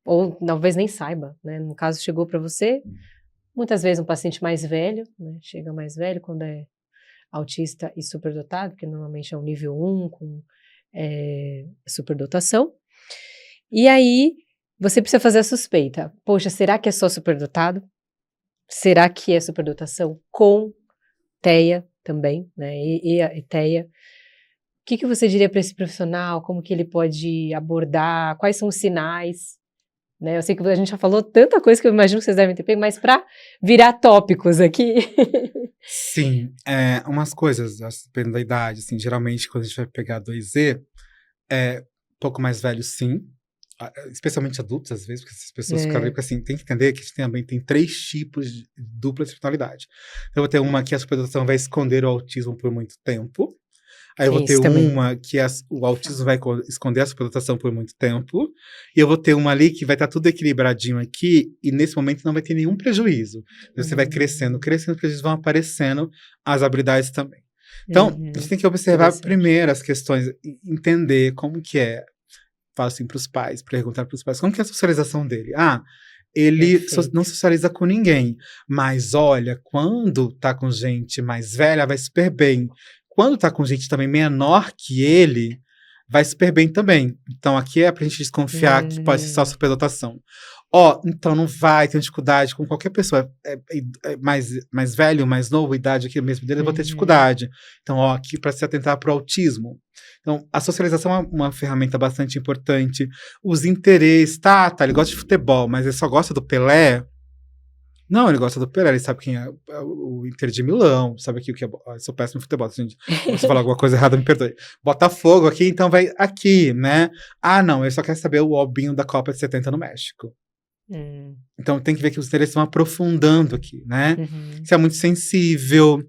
ou talvez nem saiba, né? No caso, chegou para você, muitas vezes um paciente mais velho, né? Chega mais velho quando é autista e superdotado, que normalmente é o nível 1 com superdotação, e aí você precisa fazer a suspeita, poxa, será que é só superdotado? Será que é superdotação com TEA também, né, e a TEA? O que você diria para esse profissional, como que ele pode abordar, quais são os sinais? Né, eu sei que a gente já falou tanta coisa que eu imagino que vocês devem ter pego, mas para virar tópicos aqui. Sim, umas coisas, dependendo da idade, assim, geralmente quando a gente vai pegar 2E, um pouco mais velho, sim, especialmente adultos, às vezes, porque essas pessoas ficam ali, porque assim, tem que entender que a gente também tem 3 tipos de dupla personalidade. Então, eu vou ter uma que a superdotação vai esconder o autismo por muito tempo, Aí eu vou ter Isso também. uma que o autismo vai esconder a superdotação por muito tempo. E eu vou ter uma ali que vai estar tudo equilibradinho aqui. E nesse momento não vai ter nenhum prejuízo. Você vai crescendo, crescendo, os prejuízos vão aparecendo, as habilidades também. Então, a gente tem que observar primeiro as questões, entender como que é. Falo assim para os pais, perguntar para os pais, como que é a socialização dele? Ele não socializa com ninguém, mas olha, quando tá com gente mais velha, vai super bem. Quando tá com gente também menor que ele, vai super bem também. Então aqui é pra gente desconfiar que pode ser só superdotação. Então não vai ter dificuldade com qualquer pessoa. Mais velho, mais novo, idade aqui mesmo dele, eu vou ter dificuldade. Então, aqui para se atentar para o autismo. Então, a socialização é uma ferramenta bastante importante. Os interesses, tá, ele gosta de futebol, mas ele só gosta do Pelé. Não, ele gosta do Pelé, ele sabe quem é o Inter de Milão, sabe aqui o que é. Eu sou péssimo em futebol, gente. Se eu falar alguma coisa errada, me perdoe. Botafogo aqui, então vai aqui, né? Não, ele só quer saber o albinho da Copa de 70 no México. Então tem que ver que os interesses vão aprofundando aqui, né? Se é muito sensível,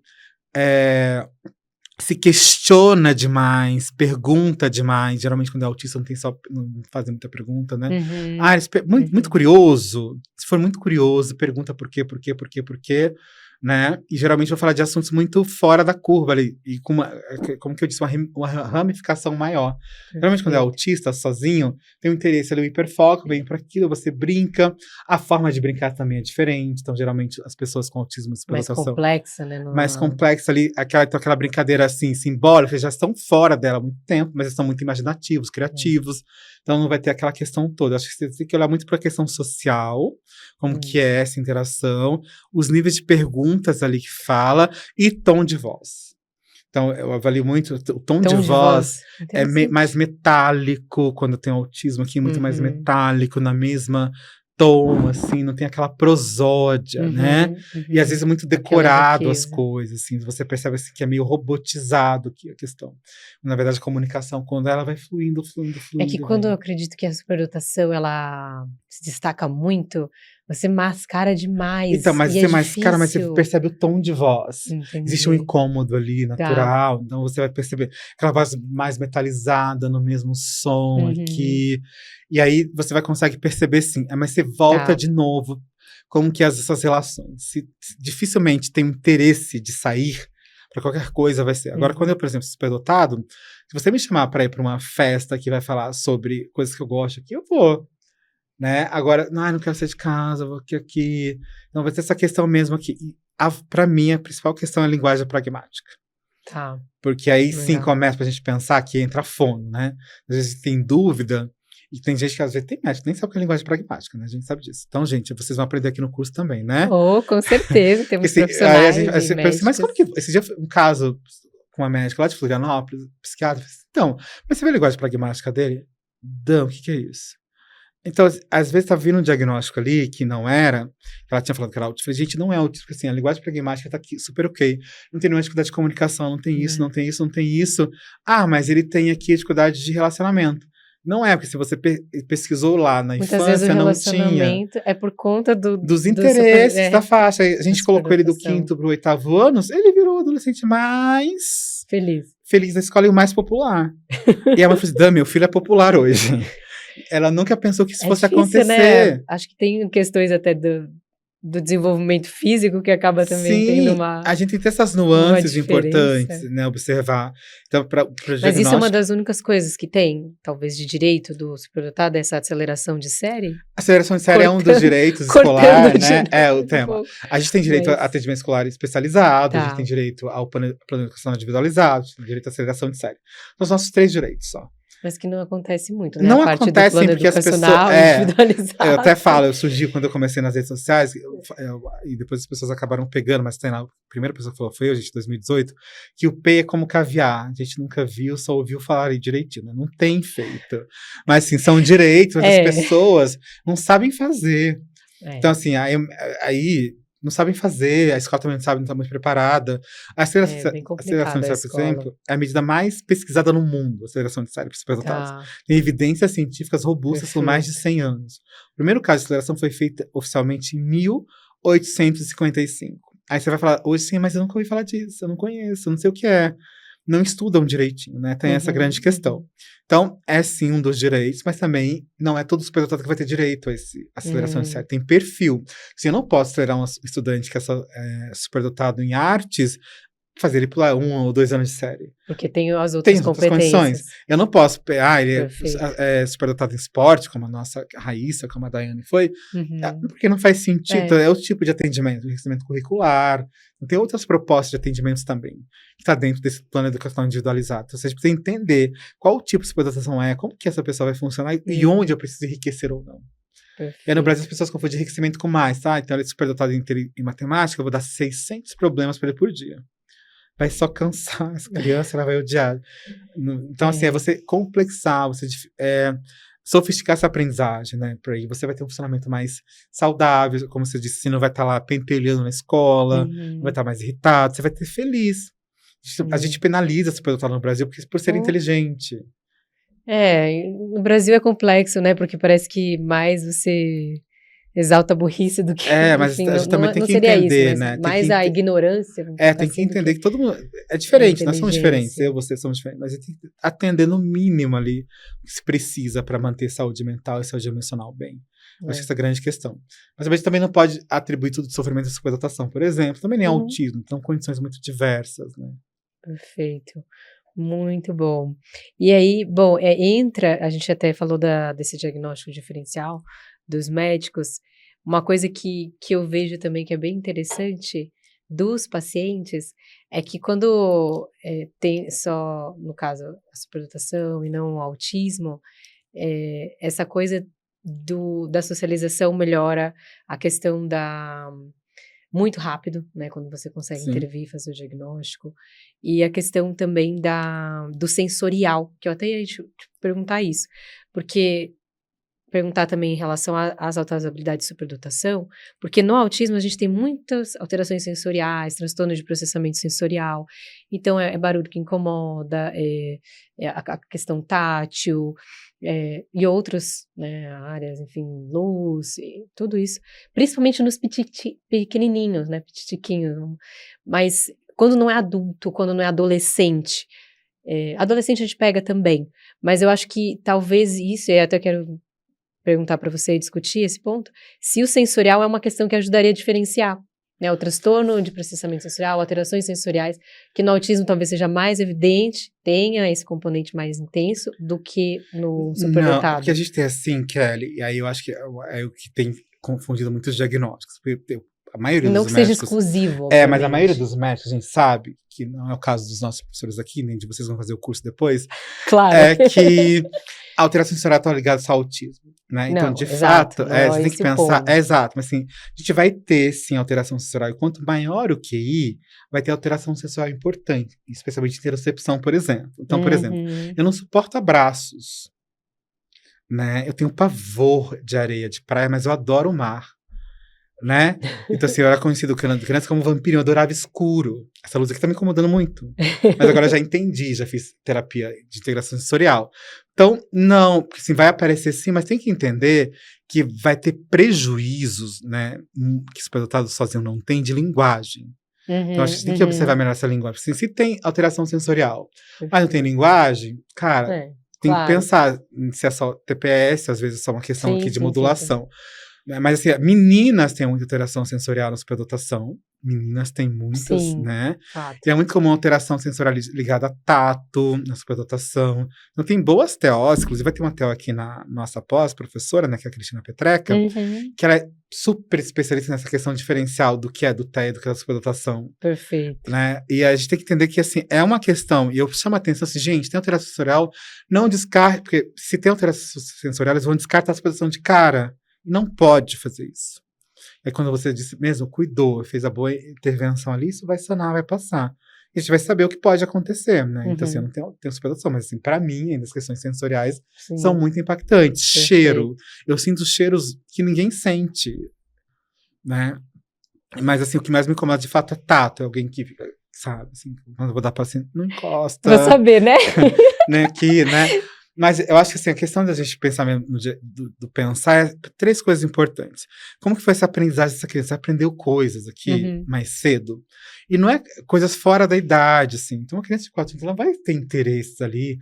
se questiona demais, pergunta demais. Geralmente, quando é autista, não fazem muita pergunta, né? Muito curioso. Se for muito curioso, pergunta por quê, né? E geralmente vai falar de assuntos muito fora da curva ali. E com como que eu disse, uma ramificação maior. Geralmente, quando é autista, sozinho, tem um interesse ali, o hiperfoco, vem para aquilo, você brinca. A forma de brincar também é diferente. Então, geralmente, as pessoas com autismo e mais complexa, né? Mais complexa ali, aquela brincadeira assim, simbólica, já estão fora dela há muito tempo, mas eles são muito imaginativos, criativos. Então não vai ter aquela questão toda. Acho que você tem que olhar muito para a questão social, como que é essa interação, os níveis de perguntas ali que fala e tom de voz. Então, eu avalio muito o tom de voz é mais metálico, quando tem autismo aqui, muito mais metálico, na mesma tom, assim, não tem aquela prosódia, né? E às vezes é muito decorado as coisas, assim, você percebe assim, que é meio robotizado aqui a questão. Na verdade, a comunicação, quando ela vai fluindo. É que quando eu acredito que a superdotação, ela se destaca muito, você mascara demais. Então, mas você mascara, mas você percebe o tom de voz. Entendi. Existe um incômodo ali, natural. Tá. Então você vai perceber aquela voz mais metalizada, no mesmo som aqui. E aí você vai conseguir perceber, sim. Mas você volta de novo. Como que essas relações. Se dificilmente tem interesse de sair, para qualquer coisa vai ser. Agora, quando eu, por exemplo, sou superdotado, se você me chamar para ir para uma festa que vai falar sobre coisas que eu gosto aqui, eu vou. Né? Agora, não quero sair de casa, vou aqui. Então, vai ter essa questão mesmo aqui. Para mim, a principal questão é a linguagem pragmática. Tá. Porque aí sim começa pra gente pensar que entra fono, né? Às vezes tem dúvida, e tem gente que às vezes tem médico, nem sabe o que é linguagem pragmática, né? A gente sabe disso. Então, gente, vocês vão aprender aqui no curso também, né? Com certeza, temos profissionais mas como que... Esse dia foi um caso com uma médica lá de Florianópolis, psiquiatra, então, mas você vê a linguagem pragmática dele? O que é isso? Então, às vezes tá vindo um diagnóstico ali que não era, que ela tinha falado que era autista. Eu falei, gente, não é autista, porque assim, a linguagem pragmática tá aqui super ok. Não tem nenhuma dificuldade de comunicação, não tem isso, não tem isso, não tem isso. Mas ele tem aqui a dificuldade de relacionamento. Não é, porque se você pesquisou lá na muitas infância, vezes o não tinha. relacionamento é por conta dos interesses da faixa. A gente colocou ele do 5º pro 8º ano, ele virou o adolescente mais feliz da escola e o mais popular. E a mãe falou assim, meu filho é popular hoje. Ela nunca pensou que isso fosse difícil, acontecer. Né? Acho que tem questões até do desenvolvimento físico que acaba também tendo uma... a gente tem essas nuances importantes, né, observar. Então, Mas isso é uma das únicas coisas que tem, talvez, de direito do superdotado, essa aceleração de série? Aceleração de série é um dos direitos escolares, né? É o tema. A gente tem direito a atendimento escolar especializado, a gente tem direito ao plano educacional individualizado, a gente tem direito à aceleração de série. São os nossos 3 direitos só. Mas que não acontece muito, né? Não a parte acontece do plano porque as pessoas... individualizado. Eu até falo, eu surgi quando eu comecei nas redes sociais, e depois as pessoas acabaram pegando, mas tem lá, a primeira pessoa que falou, foi eu, gente, em 2018, que o P é como caviar. A gente nunca viu, só ouviu falar direitinho, né? Não tem feito. Mas, assim, são direitos, mas as pessoas não sabem fazer. Então, assim, aí não sabem fazer, a escola também não sabe, não está muito preparada. A aceleração de série, por exemplo, é a medida mais pesquisada no mundo, a aceleração de série para superdotados. Tem evidências científicas robustas por mais de 100 anos. O primeiro caso de aceleração foi feito oficialmente em 1855. Aí você vai falar, hoje sim, mas eu nunca ouvi falar disso, eu não conheço, eu não sei o que é. não estudam direitinho, né? Tem essa grande questão. Então, é sim um dos direitos, mas também não é todo superdotado que vai ter direito a essa aceleração de série. Tem perfil. Se eu não posso acelerar um estudante que é superdotado em artes, fazer ele pular 1 ou 2 anos de série. Porque tem as outras competências. Condições. Eu não posso pegar, ele é superdotado em esporte, como a nossa Raíssa, como a Daiane foi, porque não faz sentido. É o tipo de atendimento, enriquecimento curricular. Tem outras propostas de atendimentos também, que está dentro desse plano educacional individualizado. Então, você precisa entender qual tipo de superdotação é, como que essa pessoa vai funcionar e onde eu preciso enriquecer ou não. E aí, no Brasil, as pessoas confundem enriquecimento com mais, tá? Então, ele é superdotado em matemática, eu vou dar 600 problemas para ele por dia. Vai só cansar essa criança, ela vai odiar. Então, assim, é você complexar, você sofisticar essa aprendizagem, né? Por aí você vai ter um funcionamento mais saudável, como você disse, você não vai estar lá pentelhando na escola, não vai estar mais irritado, você vai ter feliz. A gente penaliza superdotado no Brasil por ser inteligente. No Brasil é complexo, né? Porque parece que mais você exalta a burrice do que... mas enfim, a gente também tem que entender, né? Mais a ignorância. Tem que entender que todo mundo é diferente, nós somos diferentes, eu e você somos diferentes, mas a gente tem que atender no mínimo ali o que se precisa para manter saúde mental e saúde emocional bem. Acho que essa é a grande questão. Mas a gente também não pode atribuir tudo de sofrimento à superdotação, por exemplo. Também nem é autismo, então condições muito diversas, né? Perfeito. Muito bom. E aí, a gente até falou desse diagnóstico diferencial dos médicos. Uma coisa que eu vejo também que é bem interessante dos pacientes é que quando tem só, no caso, a superdotação e não o autismo, essa coisa da socialização melhora, a questão muito rápido, né, quando você consegue intervir e fazer o diagnóstico, e a questão também do sensorial, que eu até ia te perguntar isso, porque perguntar também em relação às altas habilidades de superdotação, porque no autismo a gente tem muitas alterações sensoriais, transtorno de processamento sensorial, então é barulho que incomoda, a questão tátil, e outras, né, áreas, enfim, luz, tudo isso, principalmente nos pequenininhos, né, petitiquinhos, mas quando não é adulto, quando não é adolescente, adolescente a gente pega também, mas eu acho que talvez isso, e até quero perguntar para você e discutir esse ponto, se o sensorial é uma questão que ajudaria a diferenciar, né, o transtorno de processamento sensorial, alterações sensoriais, que no autismo talvez seja mais evidente, tenha esse componente mais intenso do que no superdotado. Não, porque a gente tem assim, Kelly, e aí eu acho que é o que tem confundido muitos diagnósticos, porque a maioria não dos que seja médicos, exclusivo, mas a maioria dos médicos, a gente sabe, que não é o caso dos nossos professores aqui, nem de vocês vão fazer o curso depois, claro. É que a alteração sensorial está ligada ao autismo, né? Então, de fato, você tem que pensar, exato, mas assim, a gente vai ter, sim, alteração sensorial, e quanto maior o QI, vai ter alteração sensorial importante, especialmente interocepção, por exemplo. Então, por exemplo, eu não suporto abraços, né? Eu tenho pavor de areia de praia, mas eu adoro o mar. Né? Então, assim, eu era conhecido criança como vampirinho, eu adorava escuro. Essa luz aqui tá me incomodando muito. Mas agora eu já entendi, já fiz terapia de integração sensorial. Então, não, assim, vai aparecer sim, mas tem que entender que vai ter prejuízos, né? Que superdotado sozinho não tem, de linguagem. Então, acho que tem que observar melhor essa linguagem. Assim, se tem alteração sensorial, mas não tem linguagem, cara, tem que pensar se é só TPS, às vezes é só uma questão aqui de modulação. Mas assim, meninas têm muita alteração sensorial na superdotação. Meninas têm muitas, né? Fato. E é muito comum alteração sensorial ligada a tato, na superdotação. Então tem boas TOs, inclusive vai ter uma TO aqui na nossa pós-professora, né? Que é a Cristina Petreca, que ela é super especialista nessa questão diferencial do que é do TEA e do que é da superdotação. Perfeito. Né? E a gente tem que entender que, assim, é uma questão, e eu chamo a atenção assim, gente, tem alteração sensorial, não descarte, porque se tem alteração sensorial, eles vão descartar a superdotação de cara. Não pode fazer isso. É quando você disse mesmo, cuidou, fez a boa intervenção ali, isso vai sanar, vai passar. E a gente vai saber o que pode acontecer, né? Então, assim, eu não tenho superdotação, mas assim, pra mim, ainda as questões sensoriais são muito impactantes. Perfeito. Cheiro. Eu sinto cheiros que ninguém sente, né? Mas, assim, o que mais me incomoda, de fato, é tato. É alguém que fica, sabe, assim, quando eu vou dar paciente, não encosta. Pra saber, né? Né? Aqui, né? Mas eu acho que assim, a questão da gente pensar mesmo do pensar é 3 coisas importantes. Como que foi essa aprendizagem dessa criança? Ela aprendeu coisas aqui mais cedo. E não é coisas fora da idade, assim. Então, uma criança de 4 anos, ela vai ter interesses ali,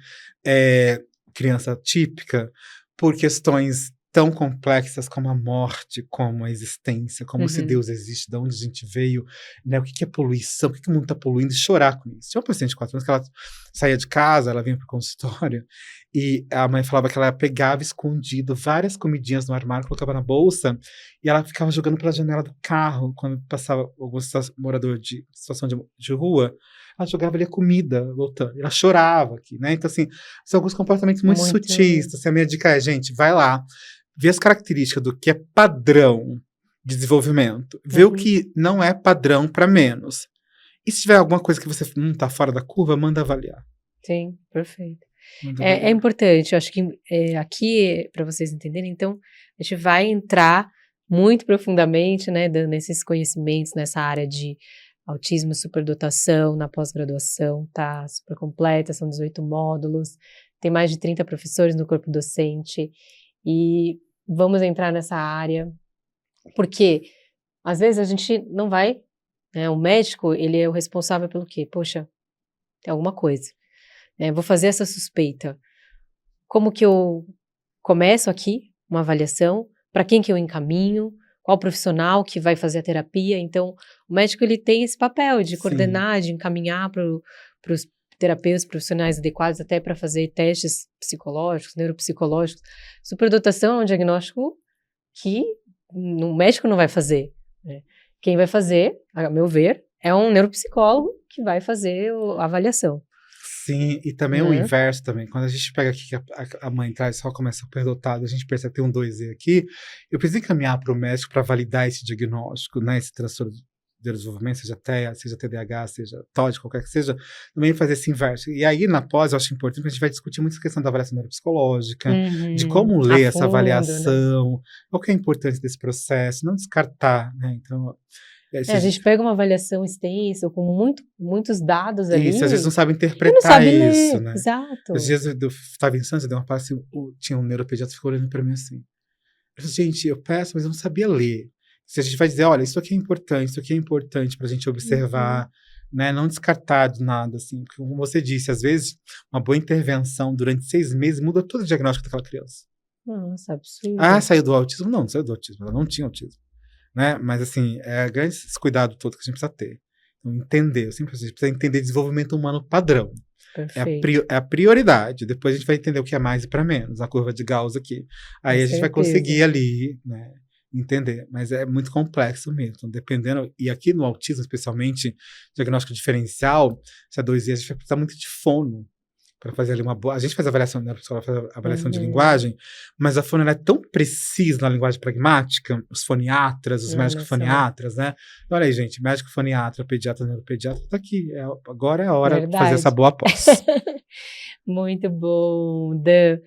criança típica, por questões tão complexas como a morte, como a existência, como se Deus existe, de onde a gente veio, né? O que é poluição, o que o mundo está poluindo, e chorar com isso. Tinha uma paciente de 4 anos que ela saía de casa, ela vinha para o consultório, e a mãe falava que ela pegava escondido várias comidinhas no armário, colocava na bolsa, e ela ficava jogando pela janela do carro, quando passava algum morador de situação de rua, ela jogava ali a comida, voltando, e ela chorava aqui, né? Então, assim, são alguns comportamentos muito sutis. Então, assim, a minha dica é, gente, vai lá, vê as características do que é padrão de desenvolvimento, vê o que não é padrão para menos. E se tiver alguma coisa que você não está fora da curva, manda avaliar. Sim, perfeito. É importante, eu acho que aqui, para vocês entenderem, então, a gente vai entrar muito profundamente, né, dando esses conhecimentos nessa área de autismo, superdotação, na pós-graduação, tá super completa, são 18 módulos, tem mais de 30 professores no corpo docente, e vamos entrar nessa área, porque às vezes a gente não vai, né, o médico, ele é o responsável pelo quê? Poxa, tem alguma coisa. Vou fazer essa suspeita. Como que eu começo aqui uma avaliação? Para quem que eu encaminho? Qual profissional que vai fazer a terapia? Então, o médico ele tem esse papel de coordenar, de encaminhar para os terapeutas profissionais adequados, até para fazer testes psicológicos, neuropsicológicos. Superdotação é um diagnóstico que o médico não vai fazer, né? Quem vai fazer, a meu ver, é um neuropsicólogo que vai fazer a avaliação. Sim, e também o inverso também. Quando a gente pega aqui que a mãe traz só começa superdotado, a gente percebe que tem um 2E aqui, eu preciso encaminhar para o médico para validar esse diagnóstico, né? Esse transtorno de desenvolvimento, seja TEA, seja TDAH, seja TOD, qualquer que seja, também fazer esse inverso. E aí, na pós, eu acho importante, porque a gente vai discutir muito essa questão da avaliação neuropsicológica, de como ler essa avaliação, né? O que é importante desse processo, não descartar, né? Então, a gente pega uma avaliação extensa, com muitos dados ali. Isso, às vezes não sabe interpretar isso, ler, né? Exato. Às vezes eu estava em Santos, eu dei uma passe, tinha um neuropediatra que ficou olhando para mim assim. Eu disse, gente, eu peço, mas eu não sabia ler. Se a gente vai dizer, olha, isso aqui é importante para a gente observar, né? Não descartar de nada, assim. Porque, como você disse, às vezes, uma boa intervenção durante 6 meses muda todo o diagnóstico daquela criança. Nossa, absurdo. Ah, saiu do autismo? Não saiu do autismo, ela não tinha autismo. Né? Mas, assim, é grande esse cuidado todo que a gente precisa ter. Então, entender, a gente precisa entender desenvolvimento humano padrão. É a prioridade. Depois a gente vai entender o que é mais e para menos, a curva de Gauss aqui. Aí a gente vai conseguir ali, né, entender. Mas é muito complexo mesmo. Então, dependendo, e aqui no autismo, especialmente, diagnóstico diferencial, se é 2 dias, a gente vai precisar muito de fono para fazer ali uma boa. A gente faz avaliação, né? A pessoa faz avaliação de linguagem, mas a fono é tão precisa na linguagem pragmática, os foniatras, os médicos foniatras, né? Olha aí, gente, médico foniatra, pediatra, neuropediatra, tá aqui. Agora é a hora de fazer essa boa pós. Muito bom, Dan.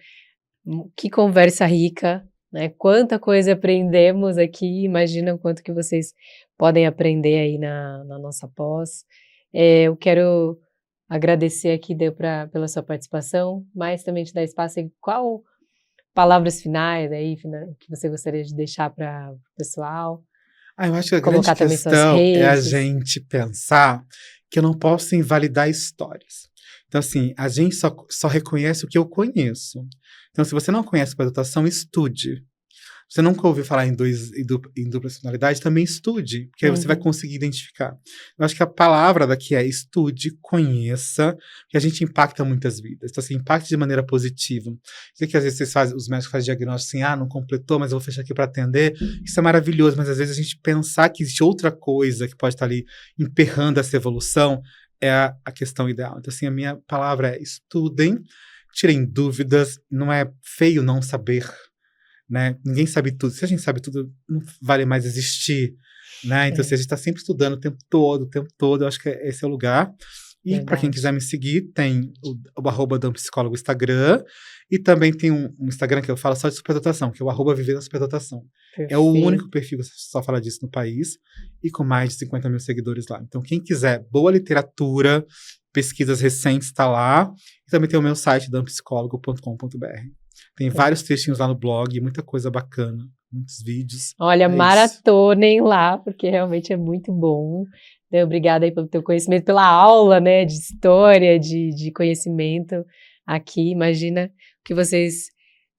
Que conversa rica, né? Quanta coisa aprendemos aqui, imagina o quanto que vocês podem aprender aí na nossa pós. Eu quero agradecer aqui, pela sua participação, mas também te dar espaço em qual palavras finais aí que você gostaria de deixar para o pessoal. Eu acho que a grande questão é a gente pensar que eu não posso invalidar histórias. Então, assim, a gente só reconhece o que eu conheço. Então, se você não conhece a dotação, estude. Você nunca ouviu falar em dupla personalidade, também estude, porque aí você vai conseguir identificar. Eu acho que a palavra daqui é estude, conheça, que a gente impacta muitas vidas. Então, assim, impacte de maneira positiva. Sei que às vezes os médicos fazem diagnóstico assim, não completou, mas eu vou fechar aqui para atender. Isso é maravilhoso, mas às vezes a gente pensar que existe outra coisa que pode estar ali emperrando essa evolução é a questão ideal. Então, assim, a minha palavra é estudem, tirem dúvidas, não é feio não saber, né? Ninguém sabe tudo. Se a gente sabe tudo, não vale mais existir, né? Então, se a gente está sempre estudando o tempo todo, eu acho que esse é o lugar. E para quem Verdade. quiser me seguir, tem o arroba da psicólogo Instagram. E também tem um Instagram que eu falo só de superdotação, que é o arroba Viver na Superdotação. É o Perfeito. único perfil que só fala disso no país. E com mais de 50 mil seguidores lá. Então, quem quiser boa literatura, pesquisas recentes, está lá. E também tem o meu site, dampsicólogo.com.br. Tem vários textinhos lá no blog, muita coisa bacana, muitos vídeos. Olha, É isso. maratonem lá, porque realmente é muito bom. Então, obrigada aí pelo teu conhecimento, pela aula, né, de história, de conhecimento aqui. Imagina o que vocês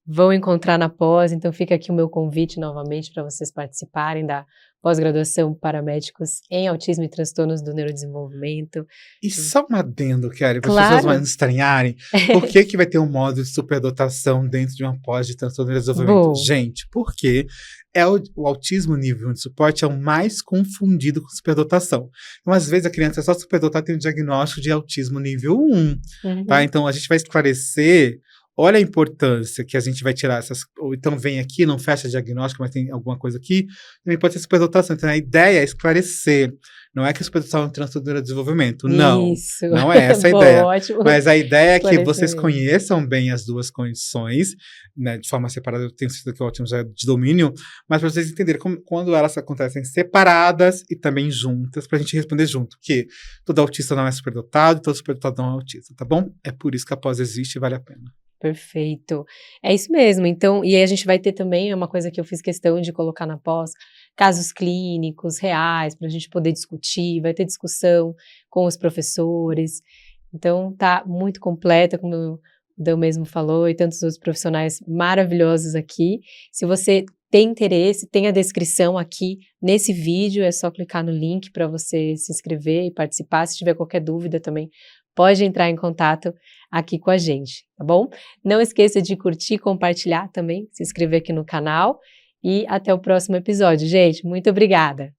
vão encontrar na pós. Então, fica aqui o meu convite novamente para vocês participarem da pós-graduação para médicos em autismo e transtornos do neurodesenvolvimento. E só um adendo, Kelly, para as Claro. pessoas mais estranharem, por que vai ter um módulo de superdotação dentro de uma pós de transtorno de desenvolvimento? Bom. Gente, porque o autismo nível 1 de suporte é o mais confundido com superdotação. Então, às vezes, a criança é só superdotada tem um diagnóstico de autismo nível 1, tá? Então, a gente vai esclarecer. Olha a importância que a gente vai tirar essas. Ou então vem aqui, não fecha diagnóstico, mas tem alguma coisa aqui. Também pode ser superdotação. Então a ideia é esclarecer. Não é que a superdotação é um transtorno do neurodesenvolvimento. Não. Isso. Não é essa a Bom, ideia. ótimo. Mas a ideia é que vocês Esclarecimento. conheçam bem as duas condições, né, de forma separada. Eu tenho certeza que o autismo já é de domínio, mas para vocês entenderem quando elas acontecem separadas e também juntas, para a gente responder junto. Que todo autista não é superdotado e todo superdotado não é autista, tá bom? É por isso que a pós existe e vale a pena. Perfeito. É isso mesmo. Então, e aí a gente vai ter também, é uma coisa que eu fiz questão de colocar na pós, casos clínicos reais, para a gente poder discutir, vai ter discussão com os professores. Então, tá muito completa, como o Dan mesmo falou, e tantos outros profissionais maravilhosos aqui. Se você tem interesse, tem a descrição aqui nesse vídeo, é só clicar no link para você se inscrever e participar. Se tiver qualquer dúvida também, pode entrar em contato aqui com a gente, tá bom? Não esqueça de curtir, compartilhar também, se inscrever aqui no canal e até o próximo episódio, gente. Muito obrigada!